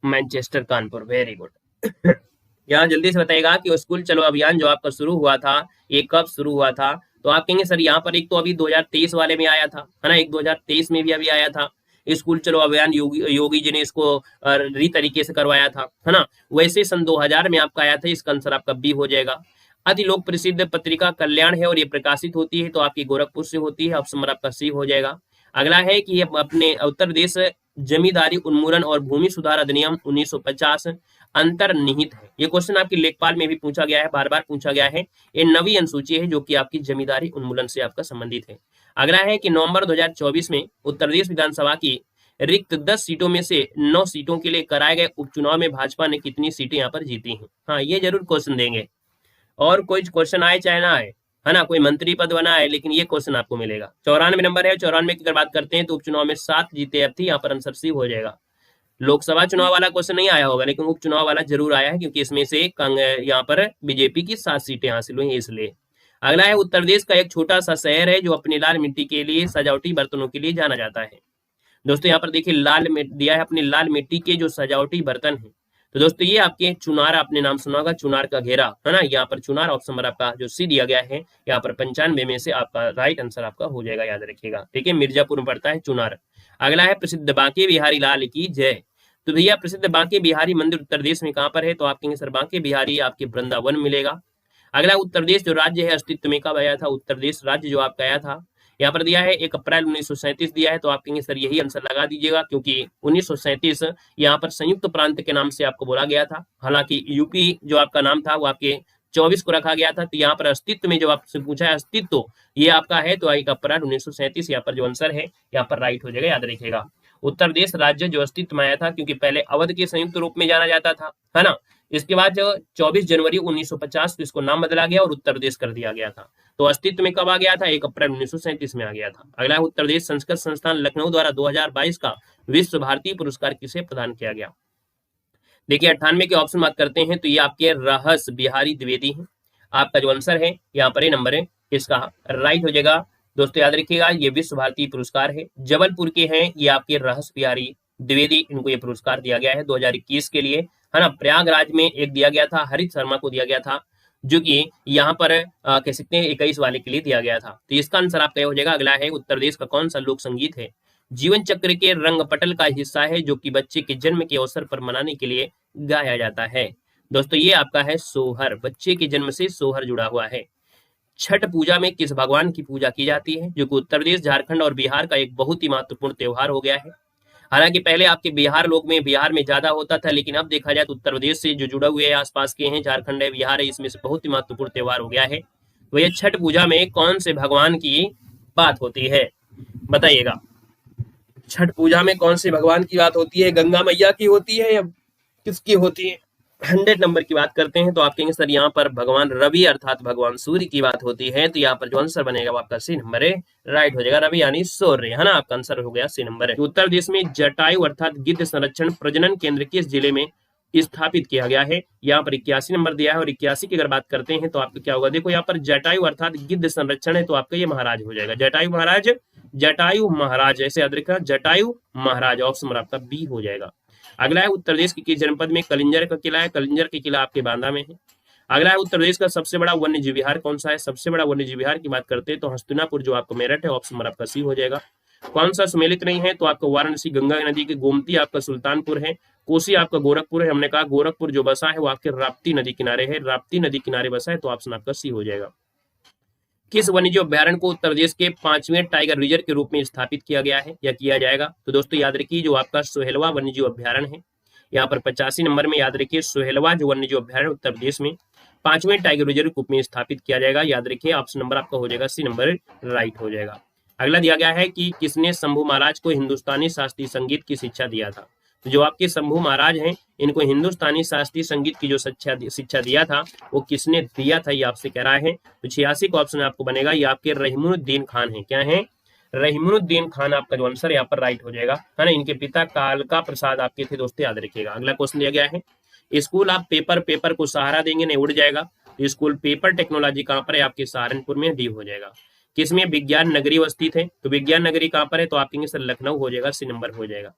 [SPEAKER 1] मैनचेस्टर कानपुर, वेरी गुड। यहाँ जल्दी से बताएगा कि स्कूल चलो अभियान जो आपका शुरू हुआ था ये कब शुरू हुआ था, तो आप कहेंगे सर यहाँ पर एक तो अभी 2023 वाले में आया था, है ना, एक 2023 में भी अभी आया था स्कूल चलो अभियान, योगी जी ने इसको री तरीके से करवाया था, है ना। वैसे सन 2000 में आपका आया था, इसका आंसर आपका बी हो जाएगा। अति लोक प्रसिद्ध पत्रिका कल्याण है और ये प्रकाशित होती है, तो आपकी गोरखपुर से होती है, ऑप्शन नंबर आपका सी हो जाएगा। अगला है कि ये अपने उत्तर प्रदेश जमींदारी उन्मूलन और भूमि सुधार अधिनियम 1950 अंतर्निहित है, ये क्वेश्चन आपकी लेखपाल में भी पूछा गया है, बार बार पूछा गया है। ये नवी अनुसूची है जो कि आपकी जमींदारी उन्मूलन से आपका संबंधित है। अगला है कि नवंबर 2024 में उत्तर प्रदेश विधानसभा की रिक्त 10 सीटों में से 9 सीटों के लिए कराए गए उपचुनाव में भाजपा ने कितनी सीटें यहाँ पर जीती हैं, हाँ ये जरूर क्वेश्चन देंगे, और कोई क्वेश्चन आए चाहे ना आए, है ना, कोई मंत्री पद बना है लेकिन ये क्वेश्चन आपको मिलेगा। 94 नंबर है, 94 की अगर बात करते हैं तो उपचुनाव में 7 जीते अर्थी, यहाँ पर आंसर सी हो जाएगा। लोकसभा चुनाव वाला क्वेश्चन नहीं आया होगा लेकिन उपचुनाव वाला जरूर आया है, क्योंकि इसमें से यहाँ पर बीजेपी की 7 सीटें हासिल हुई इसलिए। अगला है उत्तर प्रदेश का एक छोटा सा शहर है जो अपनी लाल मिट्टी के लिए सजावटी बर्तनों के लिए जाना जाता है। दोस्तों यहाँ पर देखिए लाल दिया है, अपनी लाल मिट्टी के जो सजावटी बर्तन है, तो दोस्तों ये आपके चुनार, आपने नाम सुना होगा चुनार का घेरा, है ना, यहाँ पर चुनार, ऑप्शन नंबर आपका जो सी दिया गया है यहाँ पर 95 में से आपका राइट आंसर आपका हो जाएगा, याद रखिएगा, ठीक है, मिर्जापुर में पड़ता है चुनार। अगला है प्रसिद्ध बांके बिहारी लाल की जय, तो भैया प्रसिद्ध बांके बिहारी मंदिर उत्तर प्रदेश में कहाँ पर है, तो आप कहेंगे सर बांके बिहारी आपके वृंदावन मिलेगा। अगला उत्तर प्रदेश जो राज्य है अस्तित्व में कब आया था, उत्तर प्रदेश राज्य जो आपका आया था यहाँ पर दिया है 1 अप्रैल 1937 दिया है, तो आप कहेंगे सर यही आंसर लगा दीजिएगा, क्योंकि 1937 यहाँ पर संयुक्त प्रांत के नाम से आपको बोला गया था, हालांकि यूपी जो आपका नाम था वो आपके 24 को रखा गया था, तो यहाँ पर अस्तित्व में जब आपसे पूछा है अस्तित्व ये आपका है, तो 1 अप्रैल 1937 यहाँ पर जो आंसर है यहाँ पर राइट हो जाएगा, याद रखिएगा। उत्तर प्रदेश राज्य जो अस्तित्व में आया था, क्योंकि पहले अवध के संयुक्त रूप में जाना जाता था, है ना, इसके बाद जो 24 जनवरी 1950 को इसको नाम बदला गया और उत्तर प्रदेश कर दिया गया था, तो अस्तित्व में कब आ गया था, 1 अप्रैल 1937 में आ गया था। अगला उत्तर प्रदेश संस्कृत संस्थान लखनऊ द्वारा 2022 का विश्व भारती पुरस्कार किसे प्रदान किया गया, देखिए 98 के ऑप्शन बात करते हैं तो ये आपके रहस बिहारी द्विवेदी है, आपका जो आंसर है यहाँ पर नंबर है इसका राइट हो जाएगा। दोस्तों याद रखिएगा ये विश्व भारती पुरस्कार है, जबलपुर के हैं ये आपके रहस बिहारी द्विवेदी, इनको ये पुरस्कार दिया गया है 2021 के लिए, है ना। प्रयागराज में एक दिया गया था, हरित शर्मा को दिया गया था, जो कि यहाँ पर कह सकते हैं 21 वाले के लिए दिया गया था, तो इसका आंसर आपका हो जाएगा। अगला है उत्तर प्रदेश का कौन सा लोक संगीत है जीवन चक्र के रंग पटल का हिस्सा है, जो कि बच्चे के जन्म के अवसर पर मनाने के लिए गाया जाता है। दोस्तों ये आपका है सोहर, बच्चे के जन्म से सोहर जुड़ा हुआ है। छठ पूजा में किस भगवान की पूजा की जाती है, जो कि उत्तर प्रदेश, झारखंड और बिहार का एक बहुत ही महत्वपूर्ण त्योहार हो गया है। हालांकि पहले आपके बिहार में ज्यादा होता था, लेकिन अब देखा जाए तो उत्तर प्रदेश से जो जुड़ा हुए आसपास के हैं, झारखंड है, बिहार है, इसमें से बहुत ही महत्वपूर्ण त्योहार हो गया है। तो ये छठ पूजा में कौन से भगवान की बात होती है, बताइएगा। छठ पूजा में कौन से भगवान की बात होती है, गंगा मैया की होती है या किसकी होती है? 100 नंबर की बात करते हैं तो आप कहेंगे सर यहाँ पर भगवान रवि अर्थात भगवान सूर्य की बात होती है। तो यहाँ पर जो आंसर बनेगा वो आपका सी नंबर है, राइट हो जाएगा। रवि यानी सूर्य, है ना, आपका आंसर हो गया सी नंबर है। उत्तर प्रदेश में जटायु अर्थात गिद्ध संरक्षण प्रजनन केंद्र किस जिले में स्थापित किया गया है? यहाँ पर 81 नंबर दिया है, और 81 की अगर बात करते हैं तो आपका क्या होगा, देखो यहाँ पर जटायु अर्थात गिद्ध संरक्षण है, तो आपका ये महाराज हो जाएगा, जटायु महाराज, जटायु महाराज, ऐसे याद रखना, जटायु महाराज, ऑप्शन आपका बी हो जाएगा। अगला है उत्तर प्रदेश के किस जनपद में कलिंजर का किला है? कलिंजर के किला आपके बांदा में है। अगला है उत्तर प्रदेश का सबसे बड़ा वन्य जीव विहार कौन सा है? सबसे बड़ा वन्य जीव विहार की बात करते हैं तो हस्तिनापुर जो आपका मेरठ है, ऑप्शन आपका सी हो जाएगा। कौन सा सम्मिलित नहीं है? तो आपका वाराणसी गंगा नदी के, गोमती आपका सुल्तानपुर है, कोसी आपका गोरखपुर है। हमने कहा गोरखपुर जो बसा है वो आपके राप्ती नदी किनारे है, राप्ती नदी किनारे बसा है, तो ऑप्शन आपका सी हो जाएगा। किस वन्यजीव अभ्यारण्य को उत्तर प्रदेश के 5वें टाइगर रिजर्व के रूप में स्थापित किया गया है या किया जाएगा? तो दोस्तों याद रखिए जो आपका सोहेलवा वन्यजीव अभ्यारण्य है, यहाँ पर 85 नंबर में याद रखिए सोहेलवा जो वन्यजीव अभ्यारण्य उत्तर प्रदेश में 5वें टाइगर रिजर्व के रूप में स्थापित किया जाएगा। याद रखिए ऑप्शन नंबर आपका हो जाएगा सी नंबर, राइट हो जाएगा। अगला दिया गया है कि किसने शंभू महाराज को हिंदुस्तानी शास्त्रीय संगीत की शिक्षा दिया था? तो जो आपके शंभू महाराज हैं इनको हिंदुस्तानी शास्त्रीय संगीत की जो शिक्षा दिया था वो किसने दिया था, ये आपसे कह रहा है। तो 86 का ऑप्शन आपको बनेगा, ये आपके रहीमुद्दीन खान है। क्या है? रहीमुद्दीन खान आपका जो आंसर यहाँ पर राइट हो जाएगा, है ना। इनके पिता कालका प्रसाद आपके थे, दोस्तों याद रखिएगा। अगला क्वेश्चन दिया गया है, स्कूल आप पेपर को सहारा देंगे नहीं उड़ जाएगा। तो स्कूल पेपर टेक्नोलॉजी कहाँ पर है? आपके सहारनपुर में, डी हो जाएगा। किसमें विज्ञान नगरी अवस्थित है? तो विज्ञान नगरी कहाँ पर है? तो आप कहेंगे सर लखनऊ हो जाएगा, सी नंबर हो जाएगा।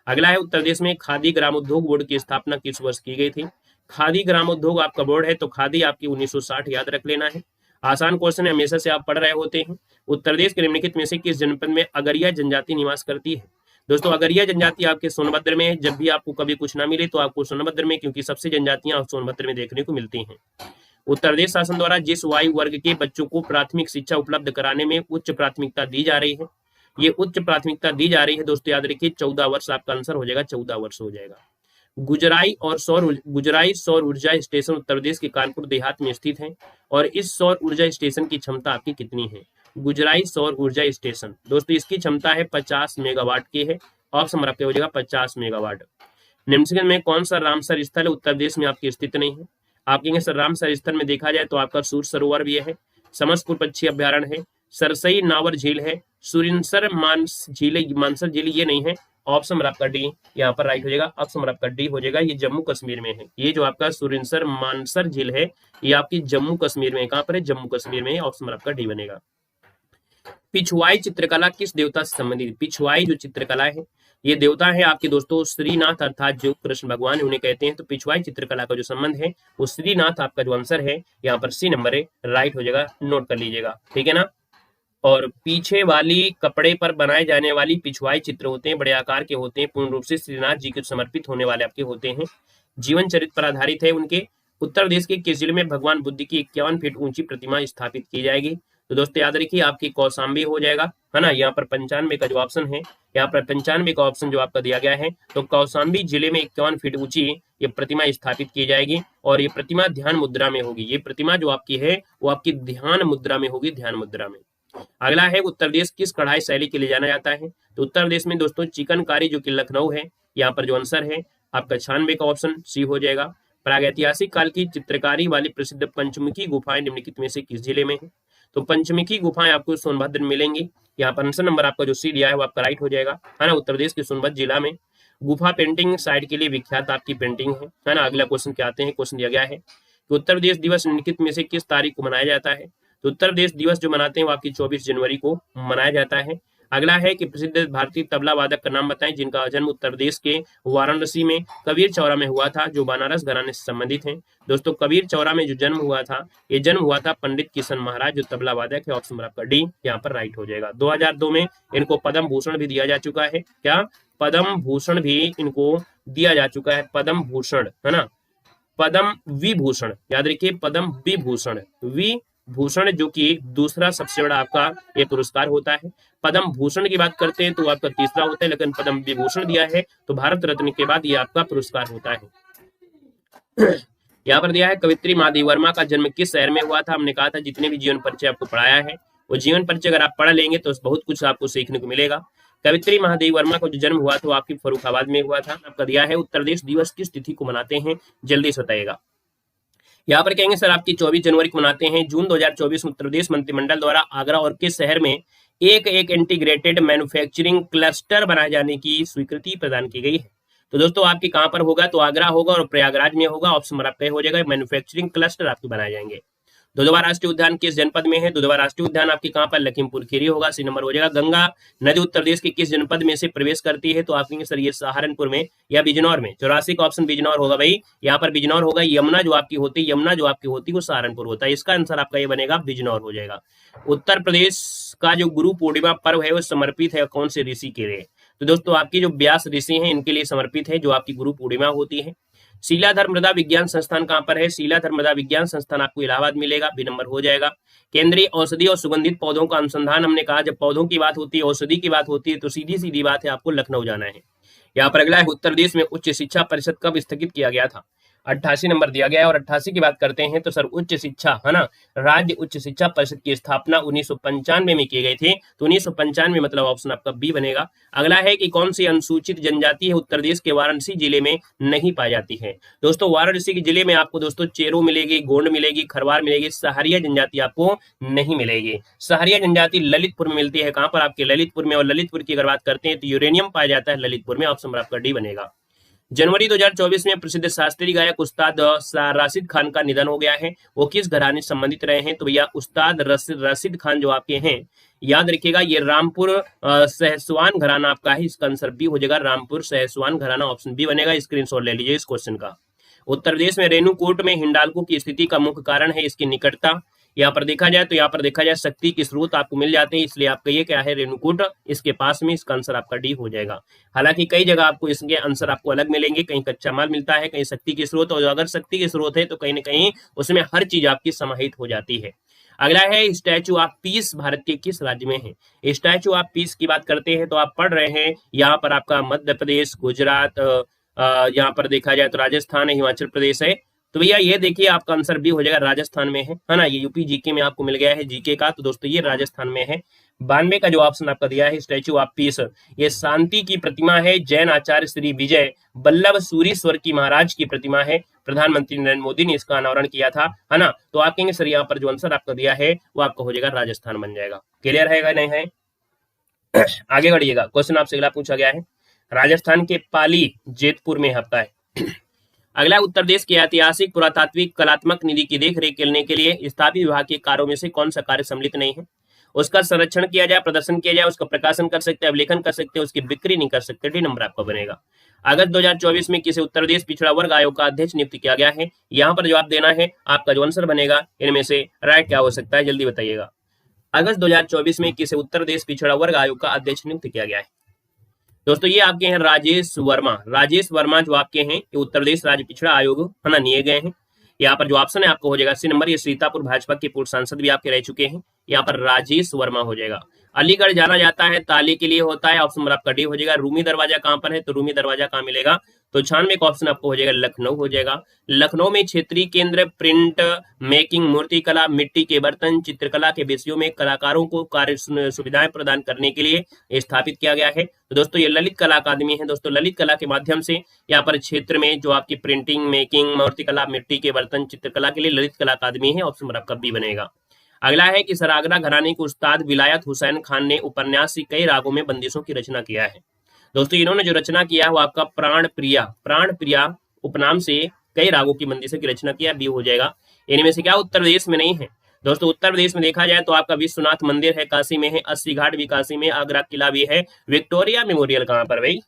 [SPEAKER 1] अगला है उत्तर प्रदेश में खादी ग्रामोद्योग बोर्ड की स्थापना किस वर्ष की गई थी? खादी ग्रामोद्योग आपका बोर्ड है, तो खादी आपकी 1960 याद रख लेना है। आसान क्वेश्चन है, हमेशा से आप पढ़ रहे होते हैं। उत्तर प्रदेश के निम्नलिखित में से किस जनपद में अगरिया जनजाति निवास करती है? दोस्तों अगरिया जनजाति आपके सोनभद्र में है। जब भी आपको कभी कुछ ना मिले तो आपको सोनभद्र में, क्योंकि सबसे जनजातियां सोनभद्र में देखने को मिलती हैं। उत्तर प्रदेश शासन द्वारा जिस वायु वर्ग के बच्चों को प्राथमिक शिक्षा उपलब्ध कराने में उच्च प्राथमिकता दी जा रही है, ये उच्च प्राथमिकता दी जा रही है, दोस्तों याद रखिए 14 वर्ष आपका आंसर हो जाएगा, 14 वर्ष हो जाएगा। गुजराई सौर ऊर्जा स्टेशन उत्तर प्रदेश के कानपुर देहात में स्थित है, और इस सौर ऊर्जा स्टेशन की क्षमता आपकी कितनी है? गुजराई सौर ऊर्जा स्टेशन, दोस्तों इसकी क्षमता है 50 मेगावाट की है, ऑप्शन आपके हो जाएगा 50 मेगावाट। निम्नलिखित में कौन सा रामसर स्थल उत्तर प्रदेश में आपकी स्थित नहीं है? आप कहेंगे सर रामसर स्थल में देखा जाए तो आपका सूर सरोवर भी है, समस्तपुर पक्षी अभ्यारण्य है, सरसई नावर झील है, सुरिनसर मानसर झील ये नहीं है, ऑप्शन आपका डी यहाँ पर राइट हो जाएगा, ऑप्शन आपका डी हो जाएगा। ये जम्मू कश्मीर में है, ये जो आपका सुरिनसर मानसर झील है ये आपकी जम्मू कश्मीर में है। कहाँ पर है? जम्मू कश्मीर में है, ऑप्शन आपका डी बनेगा। पिछवाई चित्रकला किस देवता से संबंधित? पिछवाई जो चित्रकला है ये देवता है आपके दोस्तों श्रीनाथ, अर्थात जो कृष्ण भगवान उन्हें कहते हैं। तो पिछवाई चित्रकला का जो संबंध है वो श्रीनाथ, आपका जो आंसर है यहाँ पर सी नंबर है, राइट हो जाएगा, नोट कर लीजिएगा, ठीक है ना। और पीछे वाली कपड़े पर बनाए जाने वाली पिछवाई चित्र होते हैं, बड़े आकार के होते हैं, पूर्ण रूप से श्रीनाथ जी को समर्पित होने वाले आपके होते हैं, जीवन चरित्र पर आधारित है उनके। उत्तर प्रदेश के किस जिले में भगवान बुद्ध की 51 फीट ऊंची प्रतिमा स्थापित की जाएगी? तो दोस्तों याद रखिए आपकी कौशाम्बी हो जाएगा, है ना। यहाँ पर 95 का जो ऑप्शन है, यहाँ पर 95 का ऑप्शन जो आपका दिया गया है, तो कौशाम्बी जिले में 51 फीट ऊंची ये प्रतिमा स्थापित की जाएगी, और ये प्रतिमा ध्यान मुद्रा में होगी। ये प्रतिमा जो आपकी है वो आपकी ध्यान मुद्रा में होगी, ध्यान मुद्रा में। अगला है उत्तर प्रदेश किस कढ़ाई शैली के लिए जाना जाता है? तो उत्तर प्रदेश में दोस्तों चिकनकारी जो कि लखनऊ है, यहाँ पर जो आंसर है आपका 96 का ऑप्शन सी हो जाएगा। प्रागैतिहासिक काल की चित्रकारी वाली प्रसिद्ध पंचमुखी गुफाएं निम्नलिखित में से किस जिले में है? तो पंचमुखी गुफाएं आपको सोनभद्र में मिलेंगी। यहाँ पर आंसर नंबर आपका जो सी दिया है वो आपका राइट हो जाएगा, है ना। उत्तर प्रदेश के सोनभद्र जिला में गुफा पेंटिंग साइट के लिए विख्यात आपकी पेंटिंग है ना। अगला क्वेश्चन क्या आते हैं, क्वेश्चन दिया गया है कि उत्तर प्रदेश दिवस निम्नलिखित में से किस तारीख को मनाया जाता है? तो उत्तर प्रदेश दिवस जो मनाते हैं वो आपकी 24 जनवरी को मनाया जाता है। अगला है कि प्रसिद्ध भारतीय तबला वादक का नाम बताएं जिनका जन्म उत्तर प्रदेश के वाराणसी में कबीर चौरा में हुआ था, जो बनारस घराने से संबंधित हैं। दोस्तों कबीर चौरा में जो जन्म हुआ था, ये जन्म हुआ था पंडित किशन महाराज, जो तबला वादक है, ऑप्शन आपका डी यहाँ पर राइट हो जाएगा। 2002 में इनको पद्म भूषण भी दिया जा चुका है। क्या? पद्म भूषण भी इनको दिया जा चुका है, पद्म भूषण, है ना। पद्म विभूषण, याद रखिए पद्म विभूषण, विभूषण जो कि दूसरा सबसे बड़ा आपका ये पुरस्कार होता है। पद्म भूषण की बात करते हैं तो आपका तीसरा होता है, लेकिन पद्म विभूषण दिया है तो भारत रत्न के बाद ये आपका पुरस्कार होता है। यहाँ पर दिया है कवित्री महादेवी वर्मा का जन्म किस शहर में हुआ था। हमने कहा था जितने भी जीवन परिचय आपको पढ़ाया है वो जीवन परिचय अगर आप पढ़ लेंगे तो बहुत कुछ आपको सीखने को मिलेगा। कवित्री महादेवी वर्मा का जो जन्म हुआ था वो आपकी फर्रुखाबाद में हुआ था। आपका दिया है उत्तर प्रदेश दिवस किस तिथि को मनाते हैं, जल्दी से बताइएगा। यहाँ पर कहेंगे सर आपकी 24 जनवरी को मनाते हैं। जून 2024 में उत्तर प्रदेश मंत्रिमंडल द्वारा आगरा और किस शहर में एक इंटीग्रेटेड मैन्युफैक्चरिंग क्लस्टर बनाए जाने की स्वीकृति प्रदान की गई है। तो दोस्तों आपकी कहां पर होगा, तो आगरा होगा और प्रयागराज में होगा। ऑप्शन आपका हो जाएगा, मैन्युफैक्चरिंग क्लस्टर आपके बनाए जाएंगे। दुधवा राष्ट्रीय उद्यान किस जनपद में है, दुधवा राष्ट्रीय उद्यान आपके कहां पर, लखीमपुर खीरी होगा। सी नंबर हो जाएगा। गंगा नदी उत्तर प्रदेश के किस जनपद में से प्रवेश करती है, तो आप कहेंगे सर ये सहारनपुर में या बिजनौर में। 84 का ऑप्शन बिजनौर होगा भाई, यहाँ पर बिजनौर होगा। यमुना जो आपकी होती है वो सहारनपुर होता है। इसका आंसर आपका ये बनेगा बिजनौर हो जाएगा। उत्तर प्रदेश का जो गुरु पूर्णिमा पर्व है वो समर्पित है कौन से ऋषि के लिए, तो दोस्तों आपकी जो व्यास ऋषि हैं इनके लिए समर्पित है जो आपकी गुरु पूर्णिमा होती है। शीलाधर मृदा विज्ञान संस्थान कहां पर है, शीलाधर मृदा विज्ञान संस्थान आपको इलाहाबाद मिलेगा, बी नंबर हो जाएगा। केंद्रीय औषधि और सुगंधित पौधों का अनुसंधान, हमने कहा जब पौधों की बात होती है औषधि की बात होती है तो सीधी सीधी बात है आपको लखनऊ जाना है। यहाँ पर अगला है उत्तर प्रदेश में उच्च शिक्षा परिषद कब स्थगित किया गया था, 88 नंबर दिया गया है। और 88 की बात करते हैं तो सर उच्च शिक्षा है ना, राज्य उच्च शिक्षा परिषद की स्थापना 1995 में की गई थी, तो 1995 मतलब ऑप्शन आपका बी बनेगा। अगला है कि कौन सी अनुसूचित जनजाति है उत्तर प्रदेश के वाराणसी जिले में नहीं पाई जाती है। दोस्तों वाराणसी के जिले में आपको दोस्तों चेरो मिलेगी, गोंड मिलेगी, खरवार मिलेगी, सहरिया जनजाति आपको नहीं मिलेगी। सहरिया जनजाति ललितपुर में मिलती है, कहां पर आपके ललितपुर में। और ललितपुर की अगर बात करते हैं तो यूरेनियम पाया जाता है ललितपुर में, ऑप्शन आपका डी बनेगा। जनवरी 2024 में प्रसिद्ध शास्त्रीय गायक उस्ताद राशिद खान का निधन हो गया है, वो किस घराने से संबंधित रहे हैं, तो भैया उस्ताद राशिद खान जो आपके हैं याद रखिएगा ये रामपुर सहसवान घराना आपका है। इसका आंसर बी हो जाएगा, रामपुर सहसवान घराना, ऑप्शन बी बनेगा। स्क्रीनशॉट ले लीजिए इस क्वेश्चन का। उत्तर प्रदेश में रेणुकूट में हिंडाल्को की स्थिति का मुख्य कारण है इसकी निकटता। यहाँ पर देखा जाए तो यहाँ पर देखा जाए शक्ति के स्रोत आपको मिल जाते हैं, इसलिए आपका ये क्या है रेणुकूट इसके पास में, इसका आंसर आपका डी हो जाएगा। हालांकि कई जगह आपको इसके आंसर आपको अलग मिलेंगे, कहीं कच्चा माल मिलता है, कहीं शक्ति के स्रोत, और अगर शक्ति के स्रोत है तो कहीं ना कहीं उसमें हर चीज आपकी समाहित हो जाती है। अगला है स्टैचू ऑफ पीस भारत के किस राज्य में है। स्टैचू ऑफ पीस की बात करते हैं तो आप पढ़ रहे हैं यहाँ पर आपका मध्य प्रदेश, गुजरात, यहाँ पर देखा जाए तो राजस्थान है, हिमाचल प्रदेश है। तो भैया ये देखिए आपका आंसर भी हो जाएगा राजस्थान में है ना। ये यूपी जीके में आपको मिल गया है जीके का, तो दोस्तों ये राजस्थान में है। 92 का जो ऑप्शन आपका दिया है स्टैचू ऑफ पीस, ये शांति की प्रतिमा है, जैन आचार्य श्री विजय बल्लभ सूरीश्वर की महाराज की प्रतिमा है। प्रधानमंत्री नरेंद्र मोदी ने इसका अनावरण किया था, है ना। तो आप कहेंगे सर यहाँ पर जो आंसर आपका दिया है वो आपका हो जाएगा राजस्थान बन जाएगा। क्लियर है नहीं है, आगे बढ़िएगा। क्वेश्चन आपसे अगला पूछा गया है, राजस्थान के पाली जेतपुर में आपका है। अगला उत्तर प्रदेश के ऐतिहासिक पुरातात्विक कलात्मक निधि की देखरेख करने के लिए स्थापित विभाग के कार्यों में से कौन सा कार्य सम्मिलित नहीं है। उसका संरक्षण किया जाए, प्रदर्शन किया जाए, उसका प्रकाशन कर सकते हैं, अवलेखन कर सकते हैं, उसकी बिक्री नहीं कर सकते। डी नंबर आपका बनेगा। अगस्त 2024 में किसे उत्तर प्रदेश पिछड़ा वर्ग आयोग का अध्यक्ष नियुक्त किया गया है। यहाँ पर जवाब देना है, आपका जो आंसर बनेगा इनमें से राइट क्या हो सकता है, जल्दी बताइएगा। अगस्त 2024 में किसे उत्तर प्रदेश पिछड़ा वर्ग आयोग का अध्यक्ष नियुक्त किया गया है। दोस्तों ये आपके हैं राजेश वर्मा। राजेश वर्मा जो आपके हैं ये उत्तर प्रदेश राज्य पिछड़ा आयोग है ना निए गए हैं। यहाँ पर जो ऑप्शन है आपको हो जाएगा सी नंबर, ये सीतापुर भाजपा के पूर्व सांसद भी आपके रह चुके हैं, यहाँ पर राजेश वर्मा हो जाएगा। अलीगढ़ जाना जाता है ताले के लिए होता है, ऑप्शन नंबर आपका डी हो जाएगा। रूमी दरवाजा कहां पर है, तो रूमी दरवाजा कहां मिलेगा, तो 96 का ऑप्शन आपको हो जाएगा लखनऊ हो जाएगा। लखनऊ में क्षेत्रीय केंद्र प्रिंट मेकिंग, मूर्तिकला, मिट्टी के बर्तन, चित्रकला के विषयों में कलाकारों को कार्य सुविधाएं प्रदान करने के लिए स्थापित किया गया है। तो दोस्तों ये ललित कला अकादमी है। दोस्तों ललित कला के माध्यम से यहाँ पर क्षेत्र में जो आपकी प्रिंटिंग, मेकिंग, मूर्तिकला, मिट्टी के बर्तन, चित्रकला के लिए ललित कला अकादमी है, ऑप्शन नंबर आपका बी बनेगा। अगला है कि सरागरा घराने के उस्ताद विलायत हुसैन खान ने उपन्यास की कई रागों में बंदिशों की रचना किया है। दोस्तों इन्होंने जो रचना किया है वो आपका प्राण प्रिया उपनाम से कई रागों की बंदिशों की रचना किया, बी हो जाएगा। इनमें से क्या उत्तर प्रदेश में नहीं है। दोस्तों उत्तर प्रदेश में देखा जाए तो आपका विश्वनाथ मंदिर है, काशी में है, 80 घाट भी काशी में, आगरा किला भी है। विक्टोरिया मेमोरियल कहाँ पर भाई,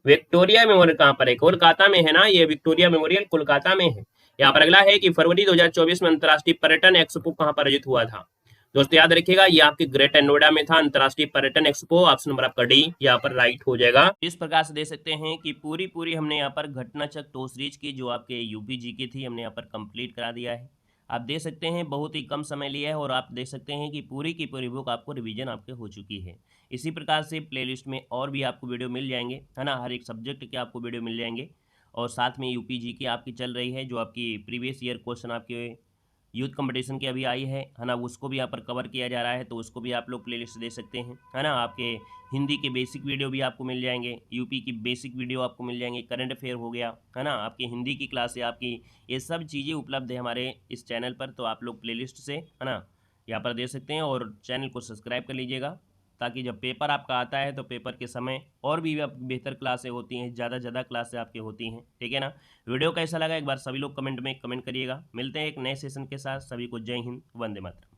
[SPEAKER 1] विक्टोरिया मेमोरियल कहाँ पर है, कोलकाता में है ना, ये विक्टोरिया मेमोरियल कोलकाता में है। यहाँ पर अगला है कि फरवरी 2024 में अंतर्राष्ट्रीय पर्यटन एक्सपो कहाँ पर आयोजित हुआ था। दोस्तों याद रखिएगा, ये आपके ग्रेटर नोएडा में था, अंतर्राष्ट्रीय पर्यटन एक्सपो, ऑप्शन नंबर आपका डी यहाँ पर राइट हो जाएगा। इस प्रकार से देख सकते हैं कि पूरी हमने यहाँ पर घटनाचक टॉप सीरीज की जो आपके यूपी जी की थी हमने यहाँ पर कंप्लीट करा दिया है। आप देख सकते हैं बहुत ही कम समय लिया है और आप देख सकते हैं कि पूरी की पूरी बुक आपको रिवीजन आपके हो चुकी है। इसी प्रकार से प्लेलिस्ट में और भी आपको वीडियो मिल जाएंगे, है ना, हर एक सब्जेक्ट के आपको वीडियो मिल जाएंगे। और साथ में यूपी जी की आपकी चल रही है, जो आपकी प्रीवियस ईयर क्वेश्चन आपके यूथ कंपटीशन की अभी आई है ना, उसको भी यहाँ पर कवर किया जा रहा है, तो उसको भी आप लोग प्लेलिस्ट दे सकते हैं, है ना। आपके हिंदी के बेसिक वीडियो भी आपको मिल जाएंगे, यूपी की बेसिक वीडियो आपको मिल जाएंगे, करंट अफेयर हो गया, है ना, आपकी हिंदी की क्लास है आपकी, ये सब चीज़ें उपलब्ध है हमारे इस चैनल पर। तो आप लोग प्लेलिस्ट से, है ना, यहाँ पर दे सकते हैं और चैनल को सब्सक्राइब कर लीजिएगा, ताकि जब पेपर आपका आता है तो पेपर के समय और भी बेहतर क्लासें होती हैं, ज़्यादा क्लासें आपकी होती हैं, ठीक है ना। वीडियो कैसा लगा एक बार सभी लोग कमेंट में कमेंट करिएगा। मिलते हैं एक नए सेशन के साथ, सभी को जय हिंद, वंदे मातरम।